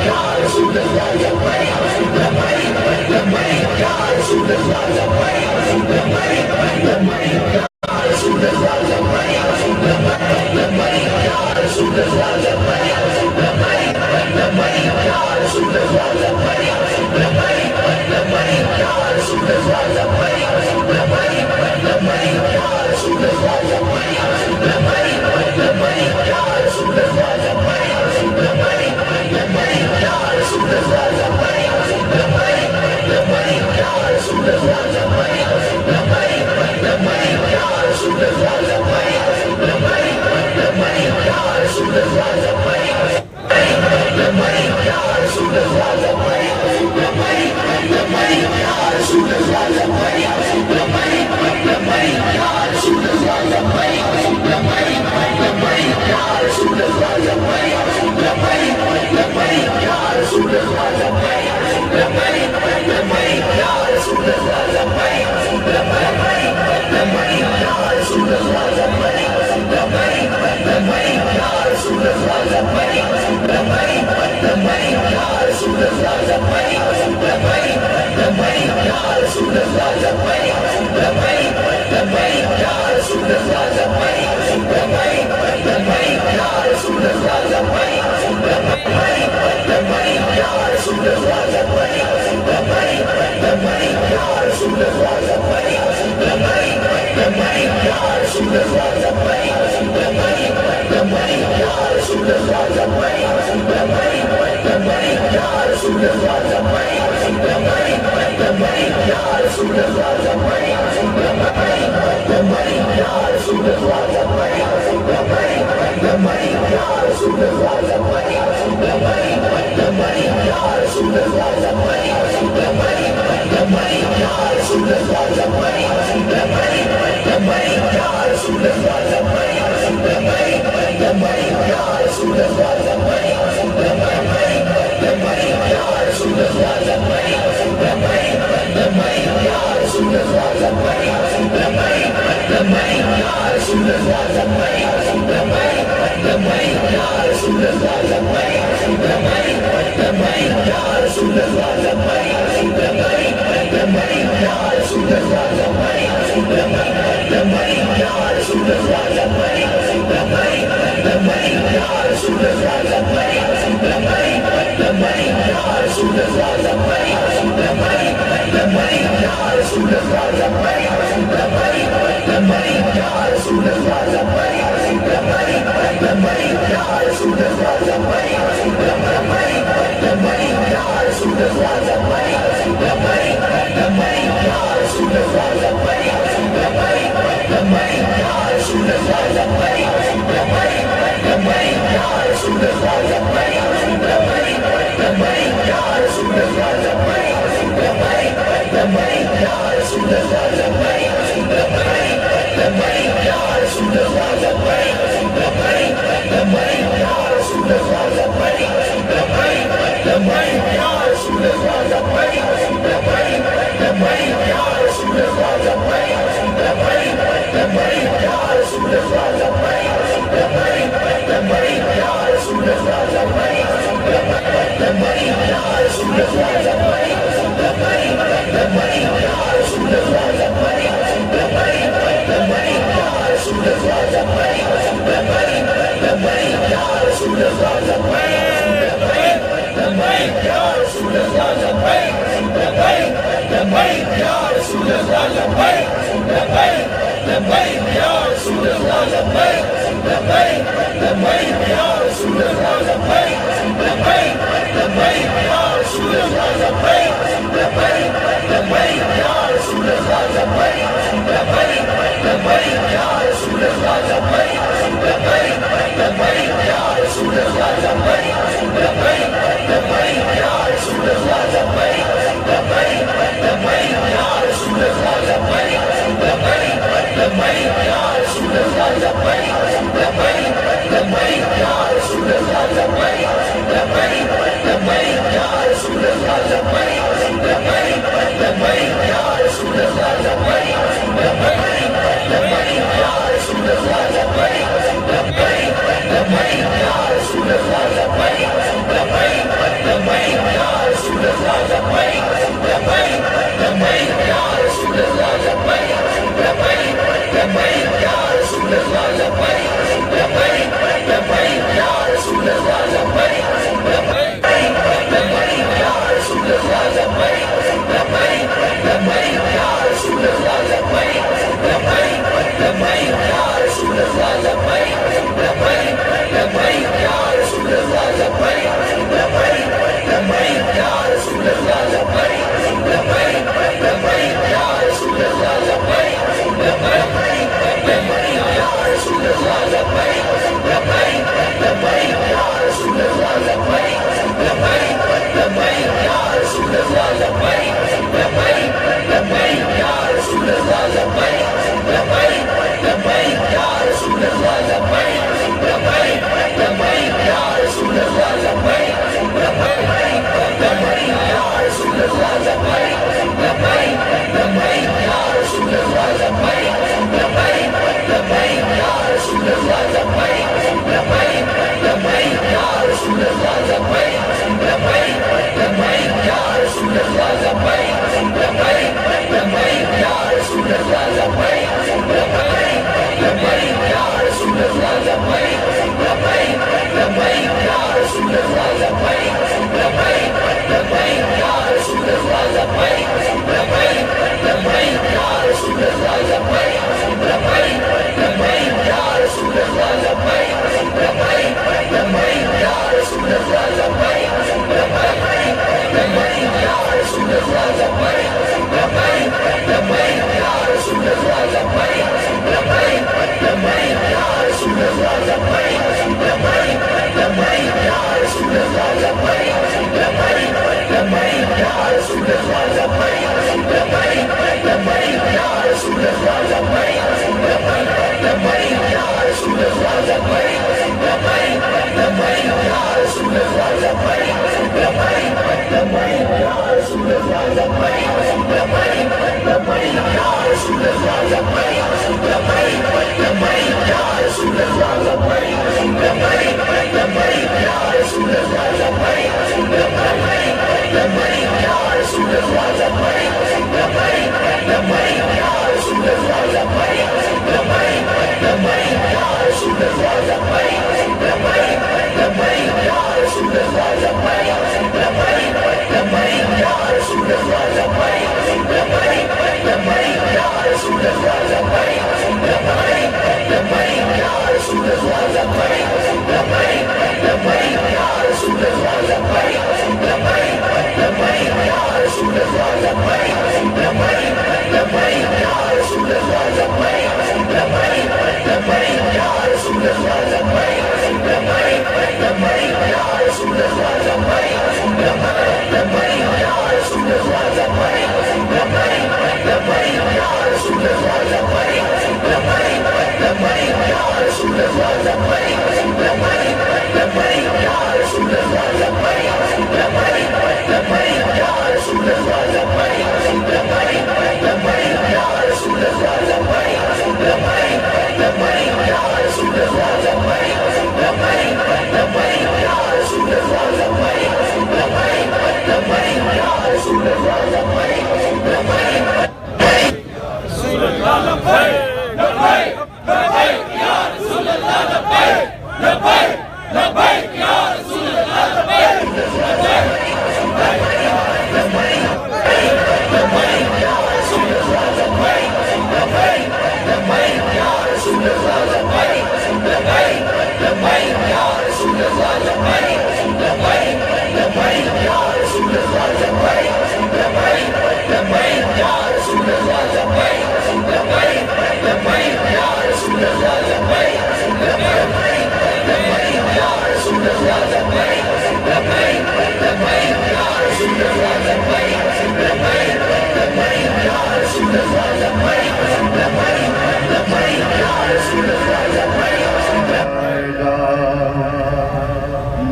the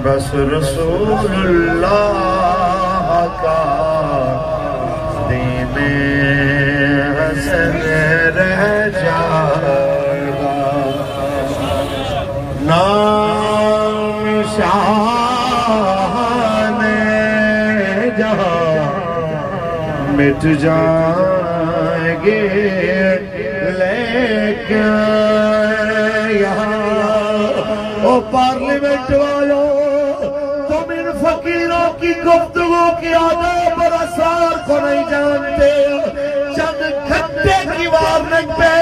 बस रसूलुल्लाह का दीने हसन रह जाएगा, नाम शाने जहां मिट जाएंगे, लेकिन यहाँ ओ पार्लियामेंट वालों, तुम इन फकीरों की गुफ्तगू की आदाब और असरार को नहीं जानते। चंद घंटे की वार्निंग पे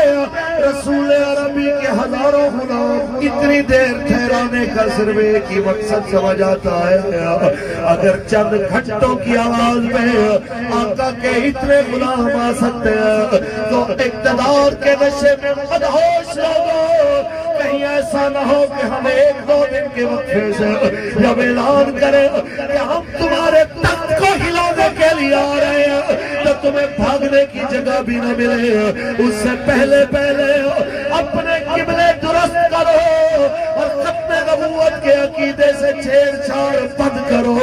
रसूल अरबी के हजारों गुलाम इतनी देर ठहराने का सिर्फ एक ही मकसद समझ आता है, अगर चंद घंटों की आवाज में आका के इतने गुलाम आ सकते हैं तो इक़्तिदार के नशे में मदहोश लोगों, कहीं ऐसा ना हो कि हम एक दो दिन के वक्फे से जब ऐलान करें कि हम तुम्हारे तख्त को हिलाने के लिए आ रहे हैं तो तुम्हें भागने की जगह भी न मिले। उससे पहले पहले अपने किबले दुरुस्त करो और खत्मे नबूवत के अकीदे से छेड़छाड़ बंद करो,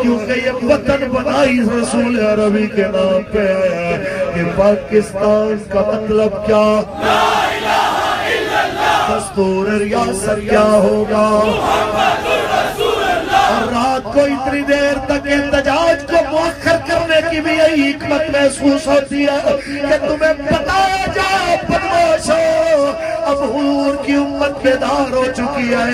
क्योंकि ये वतन बनाई रसूल अरबी के नाम पे है कि पाकिस्तान का मतलब क्या, दस्तूर रियासत क्या होगा। और रात को इतनी देर तक एहतजाज को मुअख्खर करने की भी यही हिकमत महसूस होती है कि तुम्हें बताया जाए बदमाशो, अब हुजूर की उम्मत बेदार हो चुकी है,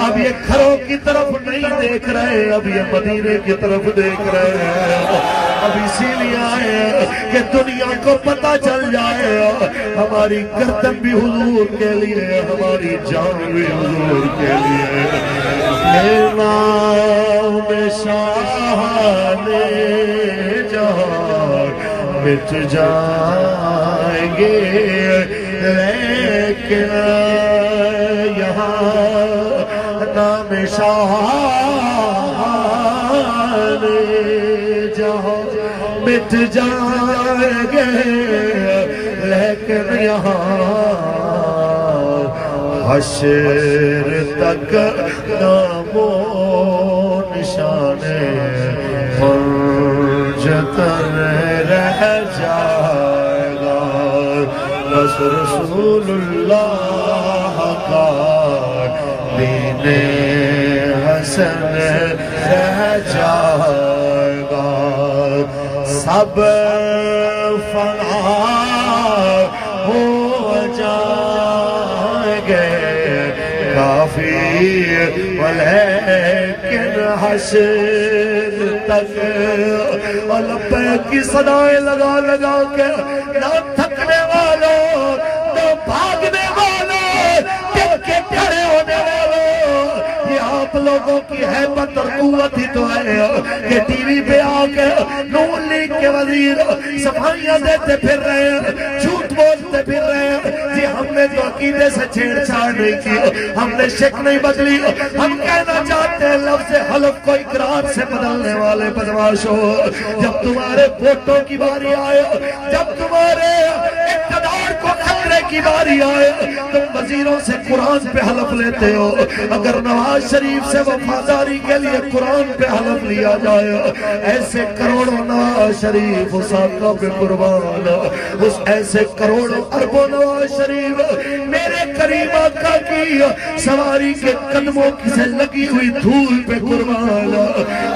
अब ये घरों की तरफ नहीं देख रहे, अब ये मदीने की तरफ देख रहे हैं। अब इसीलिए आए कि दुनिया को पता चल जाए हमारी गर्दन भी हुजूर के लिए, हमारी जान भी हुजूर के लिए। नाम शाहाने जहां मिट जाएंगे, लेकिन यहाँ नाम शाहाने जहां मिट जाएंगे, लेकिन यहाँ हश्र तक नामो निशाने फर्जतन रह जाएगा, बस रसूलुल्लाह का दीने हसन रह जाएगा। सब फना हो जाएंगे काफी, लेकिन हश्र तक लब्बे की सदाएं लगा लगा के ना थकने वालों, ना भागने वालों, टिके खड़े होने वालों, ये आप लोगों की हैबत और कुव्वत ही तो है कि टीवी पे आके नून लीग के वजीर सफाइयां देते फिर रहे हैं, झूठ बोलते फिर रहे हैं। जी हमने तो अकीदे से छेड़छाड़ नहीं की, हमने शक नहीं बदली। हम कहना चाहते हैं लफ्ज़ हलफ को इकरार से बदलने वाले बदमाशों, जब तुम्हारे वोटों की बारी आए, जब तुम्हारे इक़्तिदार को खतरे की बारी आए, तुम वजीरों से कुरान पे हलफ लेते हो। अगर नवाज शरीफ से वफादारी के लिए कुरान पे हलफ लिया जाए, ऐसे करोड़ों नवाज शरीफ उस आका पे कुर्बान, उस ऐसे करोड़ों अरबों नवाज शरीफ मेरे करीम आका की सवारी के कदमों की से लगी हुई धूल पे कुर्बान।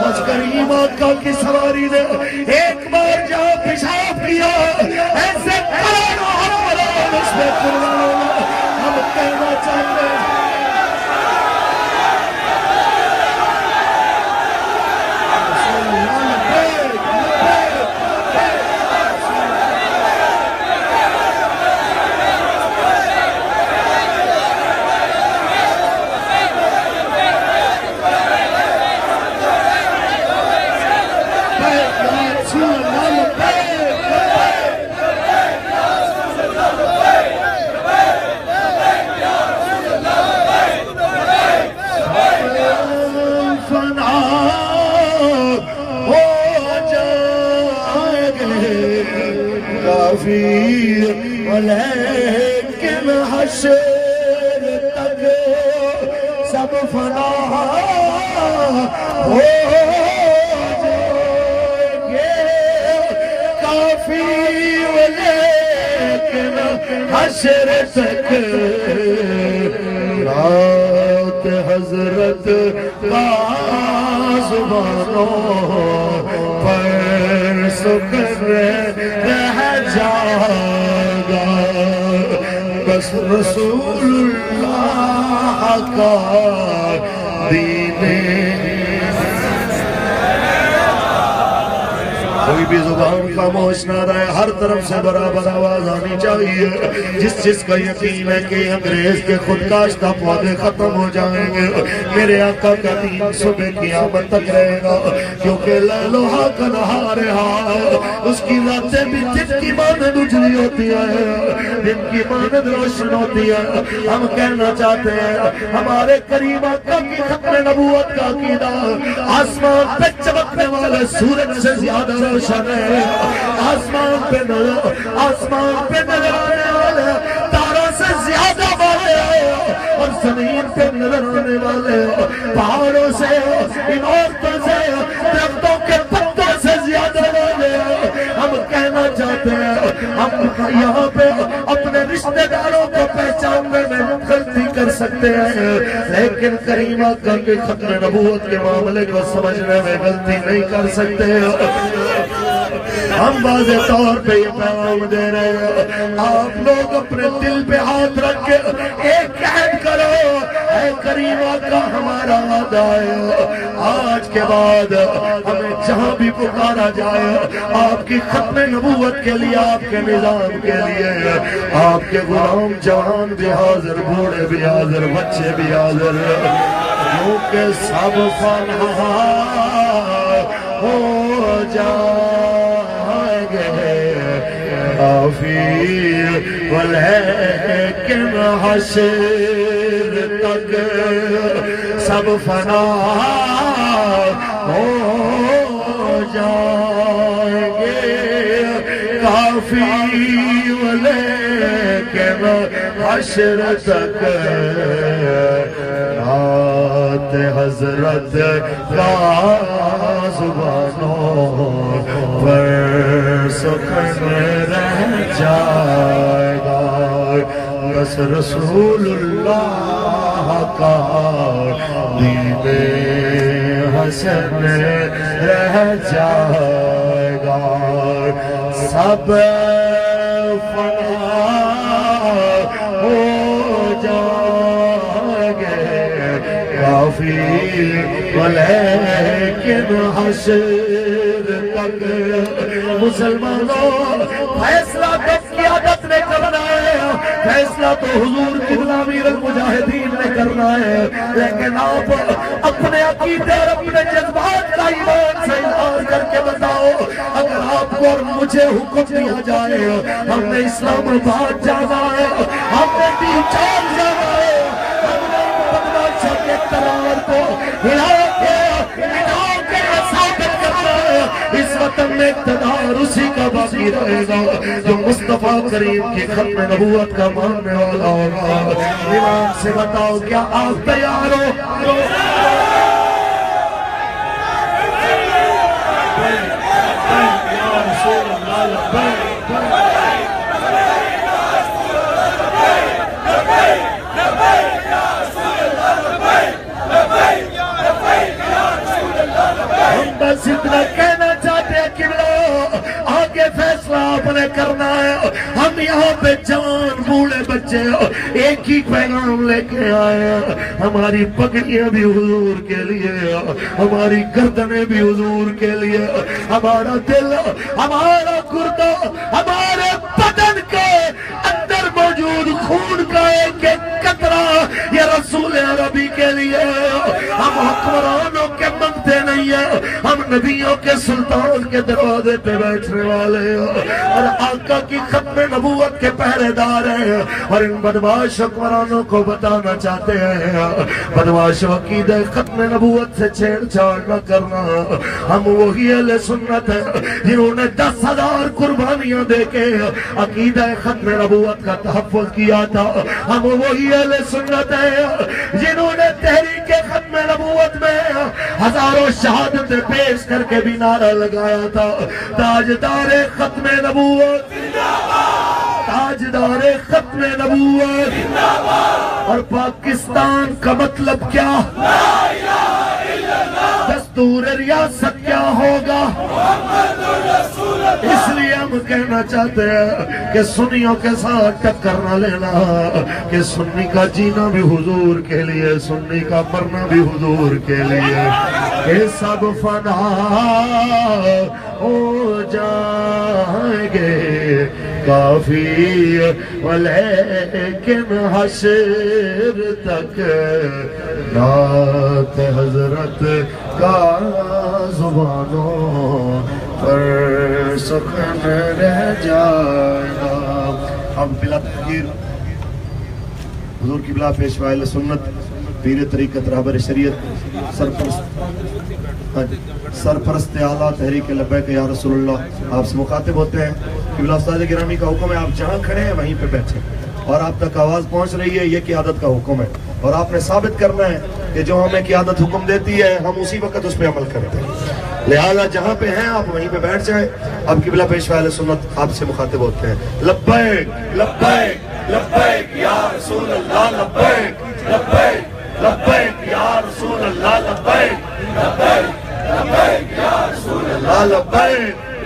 उस करीम आका की सवारी ने एक बार जहाँ पेशाब किया, ऐसे करोड़ों उस पे कुर्बान। हम कहना चाहते हैं लेकिन हश्र तक सब फना हो जाएंगे काफी, लेकिन हश्र तक रात हजरत का जुबानों पर सुकर रह जाएगा, बस रसूलुल्लाह का दीने। कोई भी जुबान खामोश ना रहे, हर तरफ से बराबर आवाज आनी चाहिए। जिस जिसका यकीन है कि अंग्रेज के खुदकाश्ता पौधे खत्म हो जाएंगे, मेरे आका का दीन सुबह क़यामत तक रहेगा, क्योंकि लोहा का नहार है, उसकी रातें भी दिन की मानद उजली होती है, दिन की मानद रोशन होती है। हम कहना चाहते हैं हमारे करीम आका की खत्म नबूवत का अकीदा आसमान पे चमकने वाले सूरज से ज्यादा रोशन है, आसमान पे नजर आने वाले तारों से ज्यादा वाले और जमीन पे नजर आने वाले पहाड़ों से, इमारतों से, दरख्तों के पत्तों से ज्यादा वाले। हम कहना चाहते हैं हम यहाँ पे अपने रिश्तेदारों को पहचानने में गलती कर सकते हैं, लेकिन करीम आका के खत्म नबूवत के मामले को समझने में गलती नहीं कर सकते। हम वाज़े तौर पे ये पैगाम दे रहे हैं, आप लोग अपने दिल पे हाथ रख के एक कहत करो, ऐ करीमा का हमारा वादा है, आज के बाद हमें जहां भी पुकारा जाए आपकी खत्म नबूवत के लिए, आपके निजाम के लिए, आपके गुलाम जवान भी हाजिर, बूढ़े भी हाजिर, बच्चे भी हाजिर, क्योंकि सब फना हो जाएंगे काफी वलेकिन हश्र तक सब फना हो जाएंगे काफी वलेकिन हश्र तक नात हजरत का जुबानों पर सुखन रह जाएगा, बस रसूलुल्लाह का दीने हसन रह जाएगा, सब फना हो जाएंगे काफी वलेकिन हश्र तक। मुसलमानों, फैसला तो क़यादत ने करना है, फैसला तो हुजूर किबला अमीरुल मुजाहिदीन ने करना है, लेकिन आप अपने अकीदे और अपने जज्बात का ईमान से इजहार करके बताओ, अगर आपको और मुझे हुक्म दिया जाए, हमने इस्लामाबाद जाना है, हमने टीचार जाना है, हमने बदमाशों के तलवार को हिला के साबित करना है, इस वतन में इक़्तिदार उसी का बाकी रहेगा जो मुस्तफा करीम की खत्म नबूवत का मानने वाला होगा। ईमान से बताओ, क्या आप तैयार हो? हम बस इतना कहना चाहते हैं कि आगे फैसला आपने करना है। हम यहाँ पे जवान बूढ़े बच्चे एक ही पैगाम लेके आए हैं, हमारी पगड़ियां भी हुजूर के लिए, हमारी गर्दनें भी हुजूर के लिए, हमारा दिल, हमारा गुर्दा, हमारे बदन के अंदर मौजूद खून का एक एक कतरा ये रसूल अरबी के लिए। हम हुक्मरानों के मंगते नहीं है, हम नबियों के सुल्तान के दरवाजे पे बैठने वाले हैं और आका की खत्म नबूवत के पहरेदार हैं। और इन बदमाश हुक्मरानों को बताना चाहते हैं, बदमाशों की खत्म नबूवत से छेड़छाड़ न करना। हम वही अहले सुन्नत है जिन्होंने 10,000 कुर्बानियां देके अकीदा खत्म नबूवत का तहफ़्फ़ुज़ किया था। हम वही अहले सुन्नत है जिन्होंने तहरीक खत्म नबूवत में हजारों शहादतें पेश करके भी नारा लगाया था, ताजदारे खत्म नबूवत जिंदाबाद, ताजदारे खत्म नबूवत जिंदाबाद। और पाकिस्तान का मतलब क्या? ला इलाहा इल्लल्लाह। दस्तूर रियासत क्या होगा? मुहम्मदुर रसूलुल्लाह। इसलिए हम कहना चाहते हैं कि सुन्नियों के साथ टक्कर न लेना, कि सुन्नी का जीना भी हुजूर के लिए, सुन्नी का मरना भी हुजूर के लिए। ये सब फना हो जाएंगे काफी वलेकिन हश्र तक नात हजरत का जुबानों पर सुखन रह जाएगा। अब बिला तकबीर हुजूर की बिला पेशवा अहले सुन्नत पीर तरीक़त रहबर शरीयत सरपरस्त आला तहरीक लब्बैक या रसूलुल्लाह आपसे मुखातिब होते हैं कि बिला उस्ताद गिरामी का हुक्म है, आप जहाँ खड़े हैं वहीं पे बैठे और आप तक आवाज़ पहुँच रही है, ये क़यादत का हुक्म है और आपने साबित करना है कि जो हमें क़यादत हुक्म देती है हम उसी वक्त उस पर अमल करते हैं। लिहाजा जहाँ पे हैं आप वहीं पे बैठ जाएं। अब किबला पेशवा अहले सुन्नत आपसे मुखातिब होते हैं। लब्बैक लब्बैक लब्बैक या रसूल अल्लाह, लब्बैक लब्बैक लब्बैक या रसूल अल्लाह, लब्बैक लब्बैक लब्बैक या रसूल अल्लाह, लब्बैक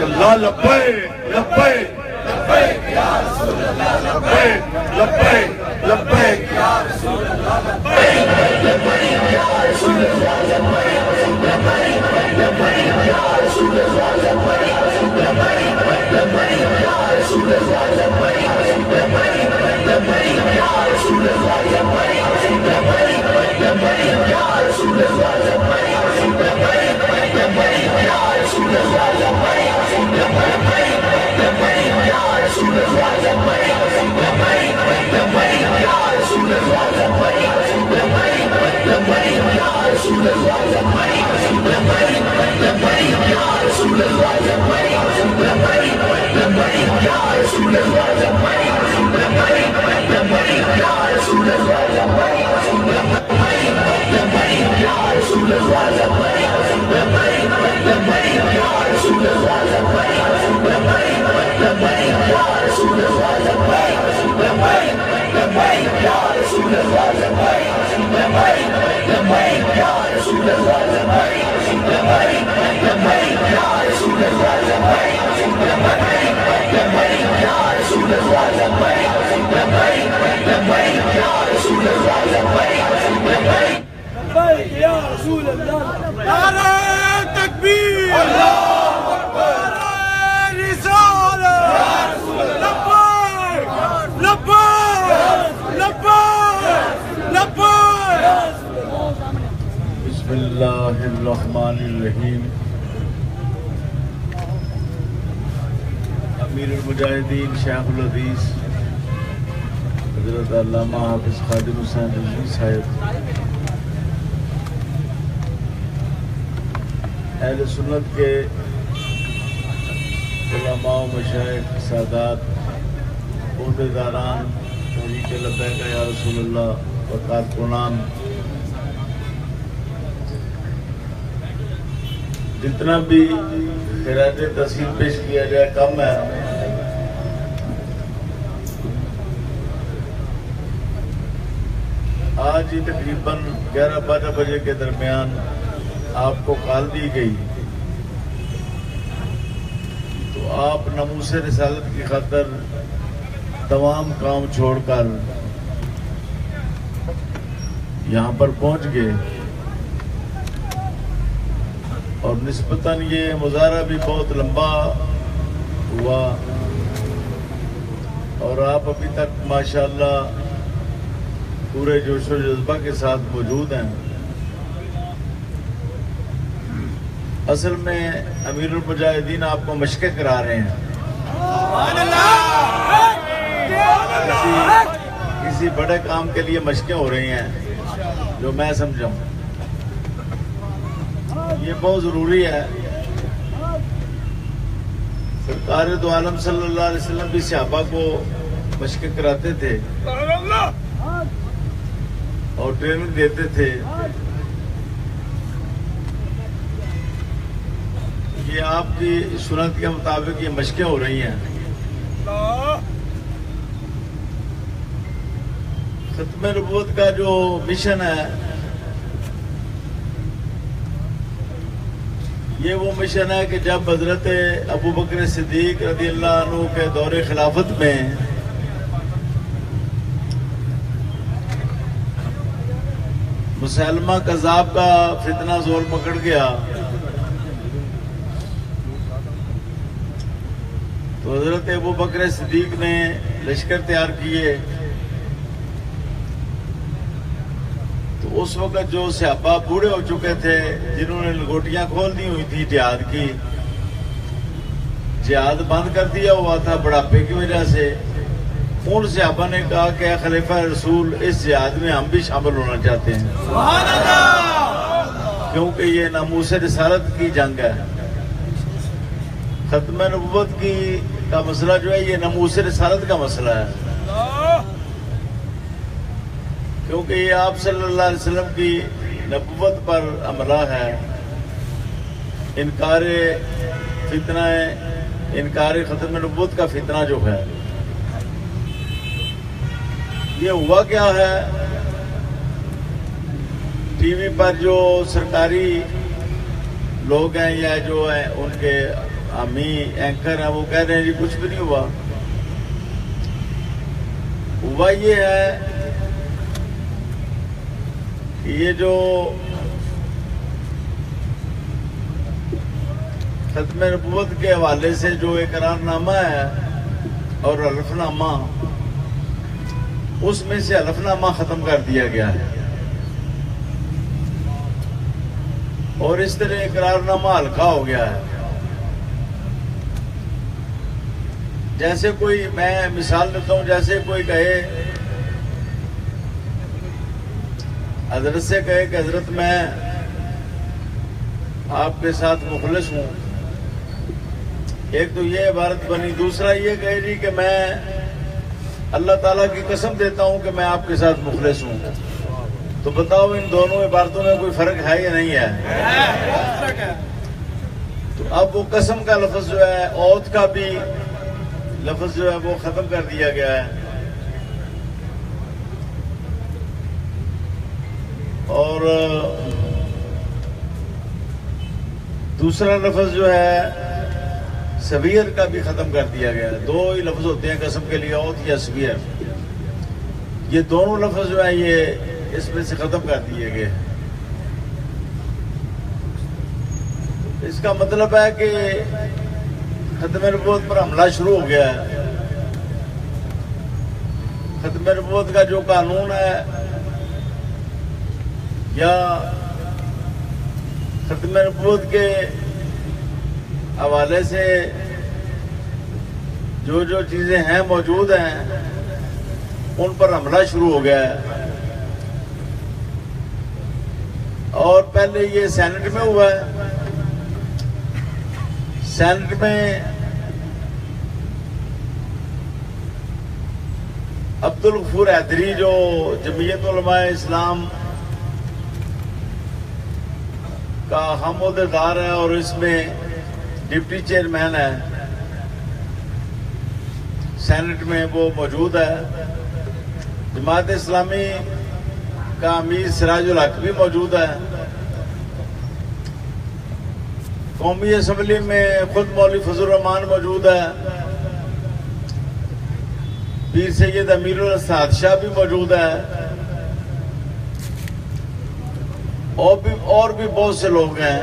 अल्लाह लब्बैक लब्बैक लब्बैक या रसूल अल्लाह लब्बैक लब्बैक लब्बैक या रसूल अल्लाह लब्बैक लब्बैक या रसूल अल्लाह लब्बैक लब्बैक लब्बैक या रसूल अल्लाह लब्बैक लब्बैक लब्बैक या रसूल अल्लाह लब्बैक लब्बैक लब्बैक या रसूल अल्लाह लब्बैक लब्बैक लब्बैक या रसूल अल्लाह लब्बैक लब्बैक लब्बैक या रसूल अल्लाह लब्बैक लब्बैक लब्बैक या रसूल अल्लाह लब्बैक लब्बैक लब्बैक या रसूल अल्लाह लब्बैक लब्बैक लब्बैक या रसूल अल्लाह लब्बैक लब्बैक लब्बैक या रसूल अल्लाह लब्बैक लब्बैक लब्बैक या रसूल अल्लाह लब्बैक लब्बैक लब्बैक या रसूल अल्लाह लब्बैक लब्बैक या रसूल अल्लाह लब्बैक लब्बैक लब्बैक या रसूल अल्लाह लब्बैक लब्बैक लब्बैक या रसूल अल्लाह लब्बैक लब्बैक लब्बैक या रसूल अल्लाह लब्बैक लब्बैक लब्बैक या रसूल अल्लाह लब्बैक लब्बैक लब्बैक या रसूल अल्लाह लब्बैक लब्बैक लब्बैक या रसूल अल्लाह लब्बैक लब्बैक लब्बैक या रसूल अल्लाह लब्बैक लब्बैक या रसूल अल्लाह। नारे तकबीर, अल्लाहू अकबर, नारे रिसालत, या रसूल अल्लाह, लब्बैक लब्बैक लब्बैक लब्बैक। बिस्मिल्लाहिर रहमानिर रहीम। अमीरुल मुजाहिदीन शेखुल हदीस हज़रत अल्लामा हाफिज़ खादिम हुसैन रिज़वी साहब अहले सुन्नत के उलमा मशाइख सादात ओहदेदारान तहरीक लब्बैक या रसूलल्लाह व कारकुनान, जितना भी खैरात तहसील पेश किया जाए कम है। आज ही तकरीबन 11-12 बजे के दरमियान आपको कॉल दी गई तो आप नमूसे रिसालत की खातर तमाम काम छोड़कर यहाँ पर पहुँच गए और निस्बतन ये मुजाहरा भी बहुत लंबा हुआ और आप अभी तक माशाअल्लाह पूरे जोश व जज्बा के साथ मौजूद हैं। असल में अमीरुल मुजाहिदीन आपको मशक़ें करा रहे हैं। किसी बड़े काम के लिए मशक़ें हो रही हैं जो मैं समझा ये बहुत ज़रूरी है। सरकार दो आलम सल्लल्लाहु अलैहि वसल्लम भी सहाबा को मशक़ें कराते थे और ट्रेनिंग देते थे। ये आपकी सुन्नत के मुताबिक ये मशक़ें हो रही हैं। खत्म नबूवत का जो मिशन है ये वो मिशन है कि जब हजरत अबू बकर सिद्दीक रज़ी अल्लाह अन्हु के दौरे खिलाफत में मुसलमा कज़ाब का फितना जोर पकड़ गया तो हजरत अबू बकर सिद्दीक ने लश्कर तैयार किए। तो उस वक़्त जो सहाबा बूढ़े हो चुके थे जिन्होंने लंगोटियां खोल दी हुई थी जिहाद की, जिहाद बंद कर दिया हुआ था बुढ़ापे की वजह से, उन सहाबा ने कहा कि खलीफा रसूल इस जिहाद में हम भी शामिल होना चाहते हैं क्योंकि ये नामूसे रिसालत की जंग है। खत्म नबूवत की का मसला जो है ये नामूसे रिसालत का मसला है क्योंकि ये आप सल्लल्लाहु अलैहि वसल्लम की नबूवत पर हमला है। इनकार फितना है, इनकार खत्म नबूवत का फितना जो है ये हुआ क्या है। टीवी पर जो सरकारी लोग हैं या जो है उनके अमी एंकर हैं वो कह रहे हैं जी कुछ भी नहीं हुआ। हुआ ये है कि ये जो खत्म नबूवत के हवाले से जो इकरारनामा है और हलफनामा, उसमें से हलफनामा खत्म कर दिया गया है और इस तरह इकरारनामा हल्का हो गया है। जैसे कोई, मैं मिसाल देता हूं, जैसे कोई कहे, हजरत से कहे कि हजरत मैं आपके साथ मुखलिस हूं, एक तो ये इबारत बनी। दूसरा ये कहे जी कि मैं अल्लाह ताला की कसम देता हूं कि मैं आपके साथ मुखलिस हूं। तो बताओ इन दोनों इबारतों में कोई फर्क है या नहीं है? तो अब वो कसम का लफ्ज जो है, औद का भी लफ्ज जो है वो खत्म कर दिया गया है। और दूसरा लफ्ज जो है सवीर का भी खत्म कर दिया गया है। दो ही लफ्ज होते हैं कसम के लिए, औद या सवीर। ये दोनों लफ्ज जो है ये इसमें से खत्म कर दिए गए। इसका मतलब है कि खत्म नबूवत पर हमला शुरू हो गया है। खत्म नबूवत का जो कानून है या खत्म नबूवत के हवाले से जो जो चीजें हैं मौजूद हैं उन पर हमला शुरू हो गया है। और पहले ये सेनेट में हुआ है। सेनेट में अब्दुल गफूर हैदरी जो जमीयत उलमा इस्लाम का अहम ओहदेदार है और इसमें डिप्टी चेयरमैन है, सेनेट में वो मौजूद है। जमात इस्लामी का अमीर सिराजुल हक भी मौजूद है। कौमी असम्बली में खुद मौलवी फजल रहमान मौजूद है। पीर सैयद अमीरुल अस्ताद शाह भी मौजूद है। और भी बहुत से लोग हैं।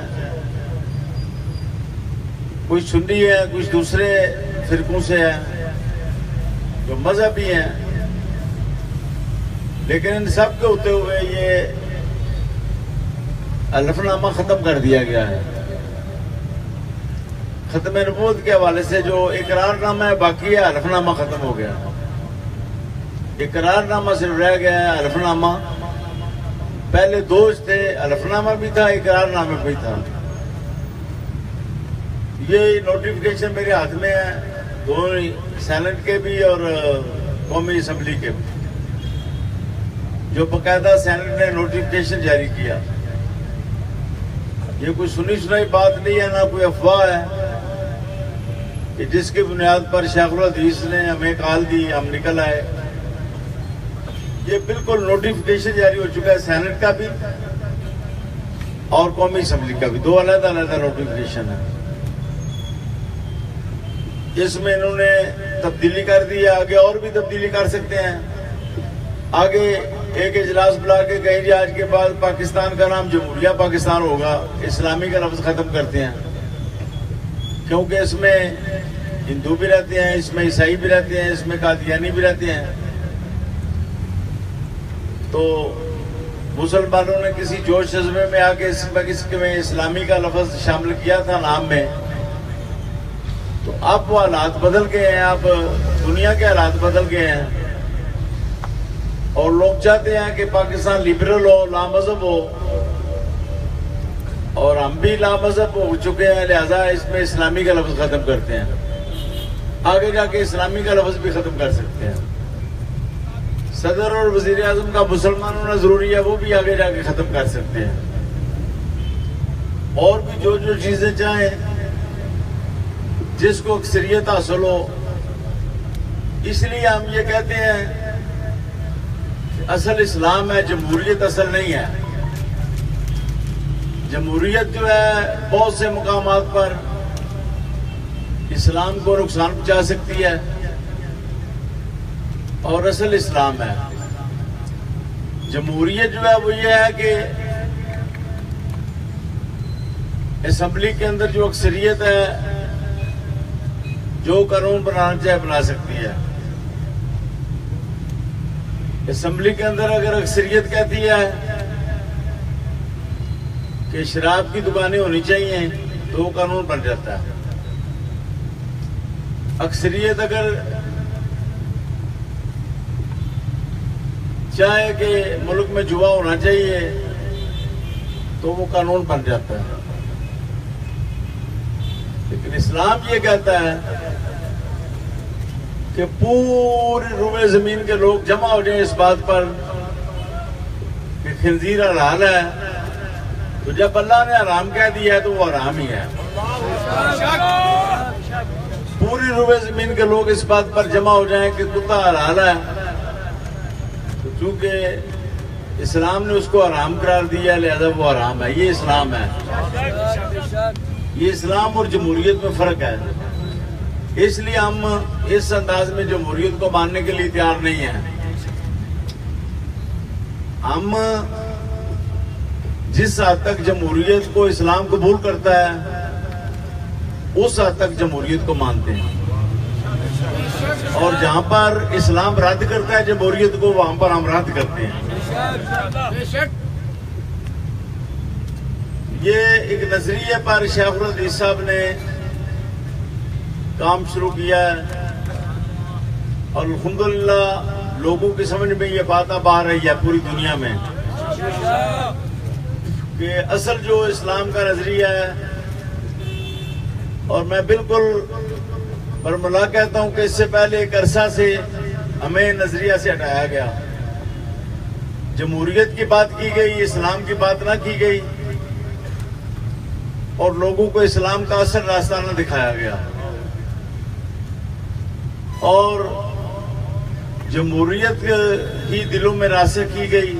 कुछ सुन्नी है, कुछ दूसरे फिरकों से हैं जो मजहबी हैं, लेकिन इन सब के होते हुए ये हलफनामा खत्म कर दिया गया है। खत्म नबूवत के हवाले से जो इकरारनामा है बाकी है, हलफनामा खत्म हो गया। इकरारनामा सिर्फ रह गया है, हलफनामा। पहले दो थे, हलफनामा भी था, इकरारनामा भी था। ये नोटिफिकेशन मेरे हाथ में है, दोनों सेनेट के भी और कौमी असम्बली के भी, जो बकायदा सेनेट ने नोटिफिकेशन जारी किया। ये कोई सुनी सुनाई बात नहीं है, ना कोई अफवाह है कि जिसकी बुनियाद पर शेखुल हदीस ने हमें कॉल दी, हम निकल आए। ये बिल्कुल नोटिफिकेशन जारी हो चुका है, सेनेट का भी और कौमी असम्बली का भी, दो अलग अलग नोटिफिकेशन है। इसमें इन्होंने तब्दीली कर दी है, आगे और भी तब्दीली कर सकते हैं। आगे एक इजलास बुला के कहीं आज के बाद पाकिस्तान का नाम जमहूरिया पाकिस्तान होगा, इस्लामी का लफ्ज खत्म करते हैं, क्योंकि इसमें हिंदू भी रहते हैं, इसमें ईसाई भी रहते हैं, इसमें कादियानी भी रहते हैं। तो मुसलमानों ने किसी जोश जज्बे में आके इसमें इस्लामी का लफ्ज शामिल किया था नाम में। तो अब वो हालात बदल गए हैं, अब दुनिया के हालात बदल गए हैं और लोग चाहते हैं कि पाकिस्तान लिबरल हो, लामज़हब हो, और हम भी लामज़हब हो चुके हैं, लिहाजा इसमें इस्लामी का लफ्ज खत्म करते हैं। आगे जाके इस्लामी का लफ्ज भी खत्म कर सकते हैं। सदर और वजीर आजम का मुसलमान होना जरूरी है, वो भी आगे जाके खत्म कर सकते हैं। और भी जो जो चीजें चाहें, जिसको अक्सरियत हासिल हो। इसलिए हम ये कहते हैं कि असल इस्लाम है, जमहूरियत असल नहीं है। जमहूरियत जो है बहुत से मुकामात पर इस्लाम को नुकसान पहुंचा सकती है और असल इस्लाम है। जमहूरियत जो है वो ये है कि असेंबली के अंदर जो अक्सरियत है जो कानून बनाना चाहे बना सकती है। असेंबली के अंदर अगर अक्सरियत कहती है कि शराब की दुकानें होनी चाहिए तो वो कानून बन जाता है। अक्सरियत अगर चाहे कि मुल्क में जुआ होना चाहिए तो वो कानून बन जाता है। लेकिन इस्लाम ये कहता है कि पूरे रुबे जमीन के लोग जमा हो जाए इस बात पर कि खिंजीर हलाल है, तो जब अल्लाह ने हराम कह दिया है तो वो हराम ही है। पूरी रुबे जमीन के लोग इस बात पर जमा हो जाएं कि कुत्ता हलाल है, तो चूंकि इस्लाम ने उसको हराम करार दिया लिहाजा वो हराम है। ये इस्लाम है। ये इस्लाम और जमहूरियत में फर्क है। इसलिए हम इस अंदाज में जमहूरियत को मानने के लिए तैयार नहीं है। हम जिस हद तक जमहूरियत को इस्लाम कबूल करता है उस हद तक जमहूरियत को मानते हैं, और जहां पर इस्लाम रद्द करता है जमहूरियत को वहां पर हम रद्द करते हैं। ये एक नजरिए पर शेखुल हदीस साहब ने काम शुरू किया है और अल्हम्दुलिल्लाह लोगों की समझ में ये बात अब आ रही है पूरी दुनिया में कि असल जो इस्लाम का नजरिया है, और मैं बिल्कुल बरमला कहता हूं कि इससे पहले एक अरसा से हमें नजरिया से हटाया गया। जमहूरियत की बात की गई, इस्लाम की बात ना की गई, और लोगों को इस्लाम का असल रास्ता न दिखाया गया। और जमहूरियत ही दिलों में रास्ते की गई।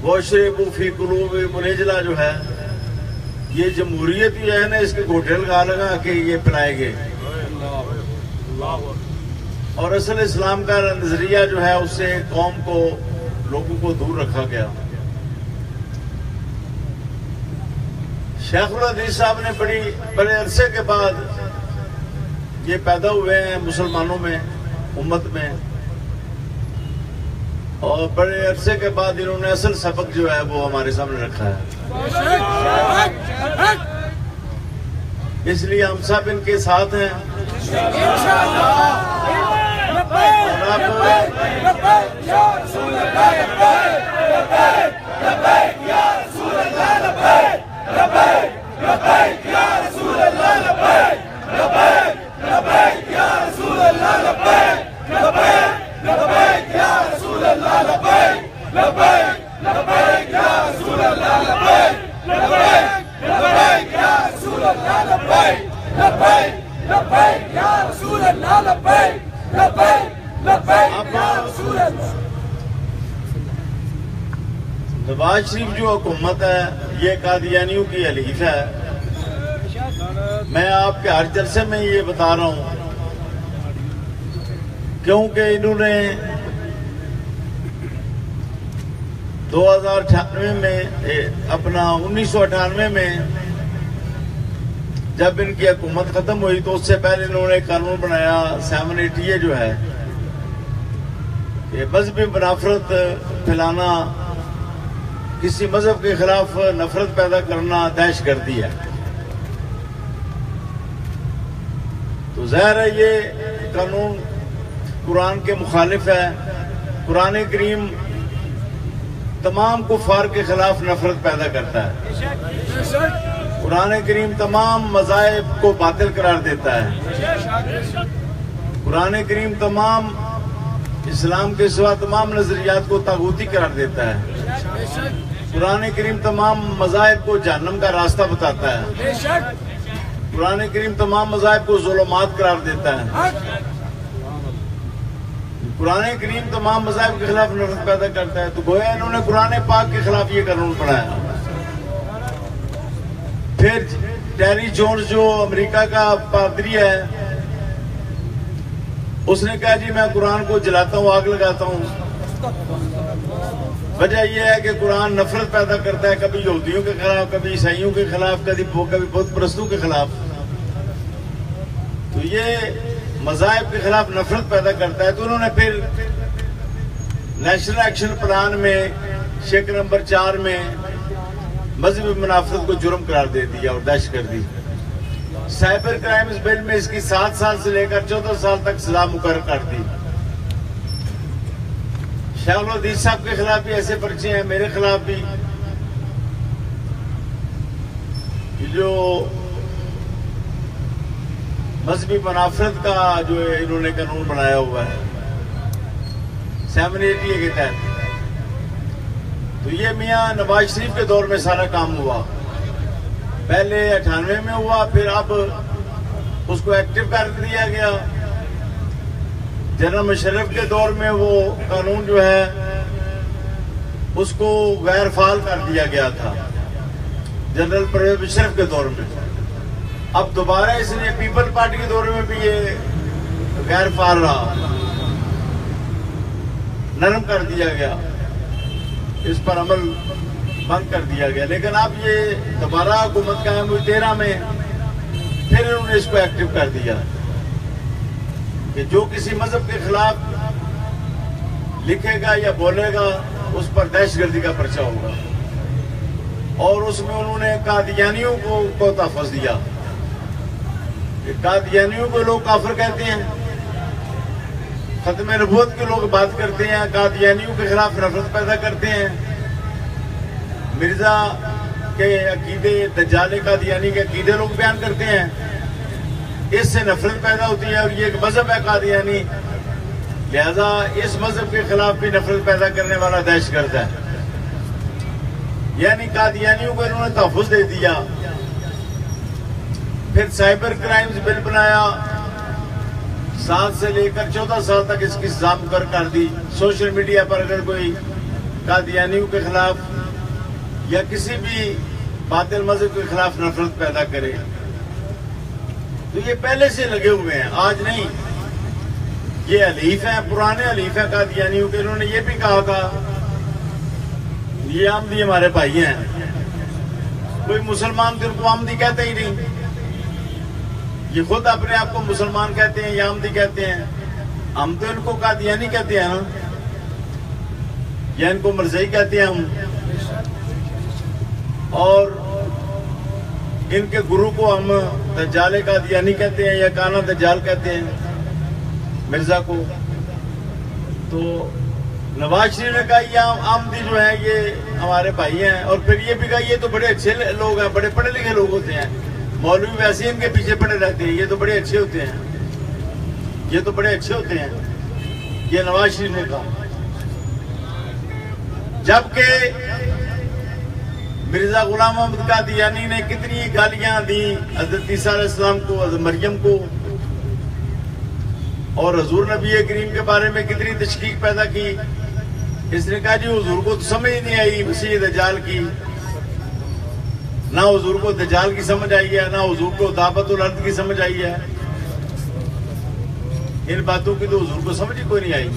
वशरबू फी कुलूबि मुनजला जो है, ये जमहूरियत ही है ना, इसके घोटे लगा के ये पिलाए गए। और असल इस्लाम का नजरिया जो है उससे कौम को, लोगों को दूर रखा गया। शेखुल हदीस साहब ने बड़े अरसे के बाद ये पैदा हुए हैं मुसलमानों में, उम्मत में, और बड़े अरसे के बाद इन्होंने असल सबक जो है वो हमारे सामने रखा है। इसलिए हम सब इनके साथ हैं। नवाज शरीफ जो हुकूमत है ये कादियानियों की हलीफ है। मैं आपके हर जलसे में ये बता रहा हूं क्योंकि इन्होंने 2098 में अपना 1998 में जब इनकी हुकूमत खत्म हुई तो उससे पहले इन्होंने कानून बनाया 780 जो है, ये मजहबी मुनाफरत फैलाना, किसी मजहब के खिलाफ नफरत पैदा करना दहशतगर्दी है। तो ज़ाहिर है ये कानून कुरान के मुखालिफ है। कुरान करीम तमाम कुफार के खिलाफ नफरत पैदा करता है। कुरान करीम तमाम मज़ाहिब को बातिल करार देता है। कुरान करीम तमाम इस्लाम के सिवा तमाम नजरियात को तागूती करार देता है। कुरान करीम तमाम मज़ाहिब को जहन्नम का रास्ता बताता है। कुरान करीम तमाम मज़ाहिब को ज़ुल्मात करार देता है। कुरान करीम तमाम मज़ाहिब के खिलाफ नफरत पैदा करता है। तो गोया इन्होंने कुरान पाक के खिलाफ ये कानून बनाया। फिर टेरी जोन्स जो अमेरिका का पादरी है, उसने कहा जी मैं कुरान को जलाता हूँ, आग लगाता हूँ। वजह यह है कि कुरान नफरत पैदा करता है, कभी यहूदियों के खिलाफ, कभी ईसाइयों के खिलाफ, कभी बुत परस्तों के खिलाफ। तो ये मज़ाहिब के खिलाफ नफरत पैदा करता है। तो उन्होंने फिर नेशनल एक्शन प्लान में शेकर नंबर 4 में मजहबी मुनाफरत को जुर्म करार दे दिया और दहशत कर दी। साइबर क्राइम्स बिल में इसकी 7 साल से लेकर 14 साल तक सजा मुकर्रर कर दी। शाहुल हदीस साहब के खिलाफ भी ऐसे पर्चे हैं, मेरे खिलाफ भी। जो मजहबी मुनाफरत का जो इन्होंने कानून बनाया हुआ है 780 के तहत, तो ये मियां नवाज शरीफ के दौर में सारा काम हुआ। पहले 98 में हुआ, फिर अब उसको एक्टिव कर दिया गया। जनरल मुशर्रफ के दौर में वो कानून जो है उसको गैर फाल कर दिया गया था, जनरल परवेज मुशर्रफ के दौर में। अब दोबारा इसने पीपल पार्टी के दौर में भी ये गैर फाल रहा, नरम कर दिया गया, इस पर अमल बंद कर दिया गया। लेकिन अब ये दोबारा हुकूमत कायम हुई 13 में, फिर इन्होंने इसको एक्टिव कर दिया कि जो किसी मजहब के खिलाफ लिखेगा या बोलेगा उस पर दहशतगर्दी का पर्चा होगा। और उसमें उन्होंने कादियानियों को तहफ़्फ़ुज़ दिया। कादियानियों को लोग काफिर कहते हैं, खत्म नबूवत के लोग बात करते हैं, कादियानियों के खिलाफ नफरत पैदा करते हैं। मिर्जा के अकीदे, दज्जाल कादियानी के अकीदे लोग बयान करते हैं, इससे नफरत पैदा होती है। और ये एक मजहब है कादियानी, लिहाजा इस मजहब के खिलाफ भी नफरत पैदा करने वाला दहशतगर्द है। यानी कादियानियों को इन्होंने तहफ़्फ़ुज़ दे दिया। फिर साइबर क्राइम्स बिल बनाया, 7 से लेकर 14 साल तक इसकी सजा मुकर्रर कर दी। सोशल मीडिया पर अगर कोई कादियानियों के खिलाफ या किसी भी बातिल मजहब के खिलाफ नफरत पैदा करे, तो ये पहले से लगे हुए हैं, आज नहीं। ये अलीफ हैं, पुराने अलीफ हैं कादियानियों के। इन्होंने ये भी कहा था ये आमदी हमारे भाई हैं। कोई मुसलमान तो इनको आमदी कहते ही नहीं, ये खुद अपने आप को मुसलमान कहते हैं या आमदी कहते हैं। हम तो इनको कादियानी कहते हैं ना, या इनको मरज़ई कहते हैं हम। और इनके गुरु को हम दज्जाल कादियानी कहते हैं या काना दज्जाल कहते हैं, मिर्जा को। तो नवाज शरीफ ने कहा ये आमदी जो है ये हमारे भाई हैं। और फिर ये भी कहा ये तो बड़े अच्छे लोग हैं, बड़े पढ़े लिखे लोग होते हैं, मौलवी वैसे इनके पीछे पड़े रहते हैं, ये तो बड़े अच्छे होते हैं, ये तो बड़े अच्छे होते हैं, ये नवाज शरीफ ने कहा। जबकि मिर्जा गुलाम मोहम्मद कादियानी ने कितनी गालियां दी हज़रत ईसा अलैहिस्सलाम को, हज़रत मरियम को, और हुजूर नबी करीम के बारे में कितनी तशकीक पैदा की। इसने कहा जी हुजूर को तो समझ नहीं आई मसीह दज्जाल की, ना हुजूर को दज्जाल की समझ आई है, ना हुजूर को दावतुल अर्द की समझ आई है। इन बातों की तो हुजूर को समझ ही कोई नहीं आई।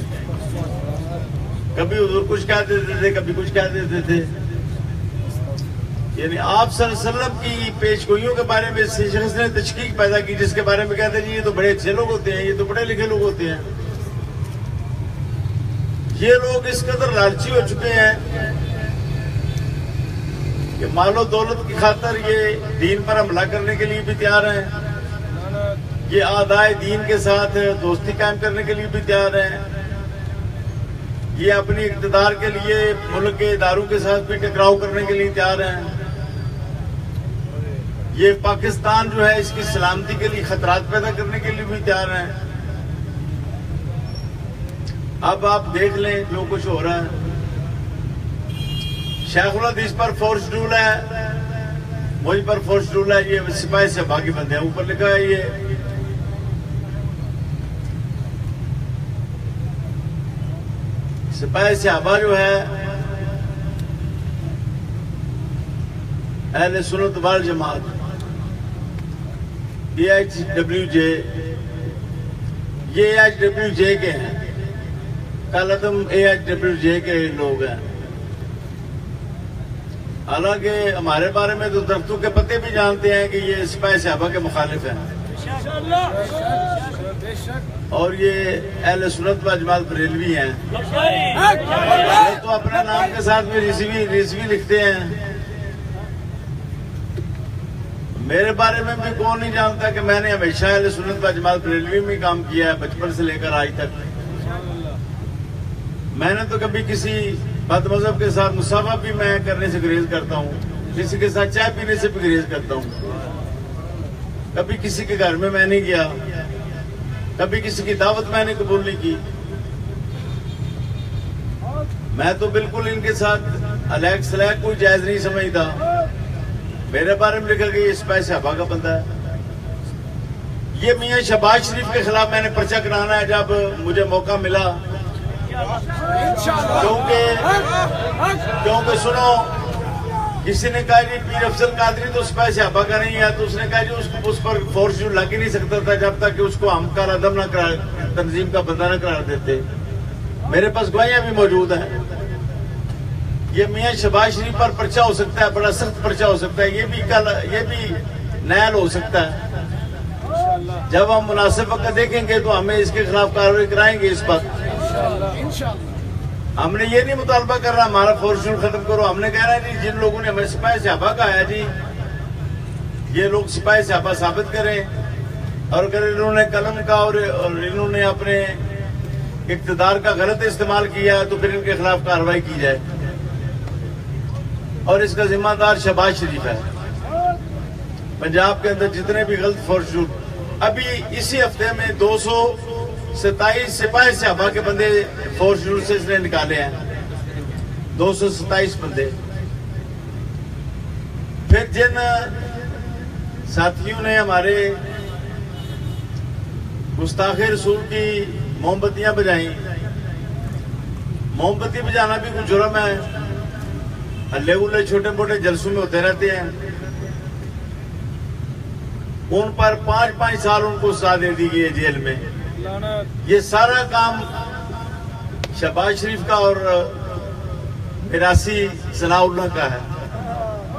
कभी हुजूर कुछ कह देते थे, कभी कुछ कह देते थे। यानी आप सल्लल्लाहु अलैहि वसल्लम की पेशगोइयों के बारे में इस शख्स ने तशकीक पैदा की, जिसके बारे में कहते हैं ये तो बड़े अच्छे लोग होते हैं, ये तो बड़े लिखे लोग होते हैं। ये लोग इस कदर लालची हो चुके हैं कि मालो दौलत की खातर ये दीन पर हमला करने के लिए भी तैयार हैं, ये आदाए दीन के साथ दोस्ती कायम करने के लिए भी तैयार हैं, ये अपनी इक़्तिदार के लिए मुल्क के इदारों के साथ भी टकराव करने के लिए तैयार हैं। ये पाकिस्तान जो है इसकी सलामती के लिए खतरात पैदा करने के लिए भी तैयार हैं। अब आप देख लें जो कुछ हो रहा है। शेखुल हदीस पर फोर्स रूल है, मुझ पर फोर्स रूल है, ये सिपाही से बाकी बंदे हैं। ऊपर लिखा है ये सिपाही सहाबा जो है अहले सुन्नत वल जमात, AHWJ, ये AHWJ के हैं, कालतम AHWJ के लोग हैं। हालांकि हमारे बारे में तो दरख्तों के पत्ते भी जानते हैं कि ये सिपाही साहबा के मुखालिफ हैं और ये अहले सुन्नत व जमात बरेलवी हैं। ये तो अपने नाम के साथ में रिजवी लिखते हैं। मेरे बारे में भी कौन नहीं जानता कि मैंने हमेशा अहले सुन्नत व जमात बरेलवी में काम किया है, बचपन से लेकर आज तक। मैंने तो कभी किसी बदमज़हब के साथ मुसाफा भी मैं करने से गुरेज करता हूँ, किसी के साथ चाय पीने से भी गुरेज करता हूँ। कभी किसी के घर में मैं नहीं गया, कभी किसी की दावत मैंने कबूल नहीं की। मैं तो बिल्कुल इनके साथ अलग सलैक कोई जायज नहीं समझता। मेरे बारे में लिखा गया ये सिपाही साहबा का बंदा है। ये मियां शहबाज शरीफ के खिलाफ मैंने पर्चा कराना है जब मुझे मौका मिला, क्योंकि सुनो, किसी ने कहा जी पीर अफजल कादरी तो सिपाही साहबा का नहीं है, तो उसने कहा जी उसको उस पर फोर्स लग ही नहीं सकता था जब तक कि उसको हम का अदम न करा, तंजीम का बंदा न करार देते। मेरे पास गवाहियां भी मौजूद हैं। ये मियां शहबाज शरीफ पर पर्चा हो सकता है, बड़ा सख्त पर्चा हो सकता है, ये भी नयल हो सकता है। जब हम मुनासिब वक्त देखेंगे तो हमें इसके खिलाफ कार्रवाई कराएंगे। इस पर हमने ये नहीं मुतालबा कर रहा हमारा फोर्स खत्म करो। हमने कह रहा है जी जिन लोगों ने हमें सिपाही साहबा कहा है जी, ये लोग सिपाही साहबा साबित करें, और अगर इन्होंने कलम का और इन्होंने अपने इक्तदार का गलत इस्तेमाल किया है तो फिर इनके खिलाफ कार्रवाई की जाए। और इसका जिम्मेदार शहबाज शरीफ है। पंजाब के अंदर जितने भी गलत फोर्स, अभी इसी हफ्ते में 227 सिपाही साहबा के बंदे फोर्स से इसने निकाले हैं, 227 बंदे। फिर जिन साथियों ने हमारे गुस्ताखे रसूल की मोमबत्तियां बजाई, मोमबत्ती बजाना भी कुछ जुर्म है, हल्ले गुल्ले छोटे मोटे जलसों में होते रहते हैं। उन पर 5-5 साल उनको सजा दे दी गई है जेल में। ये सारा काम शहबाज शरीफ का और मिरासी सनाउल्लाह का है।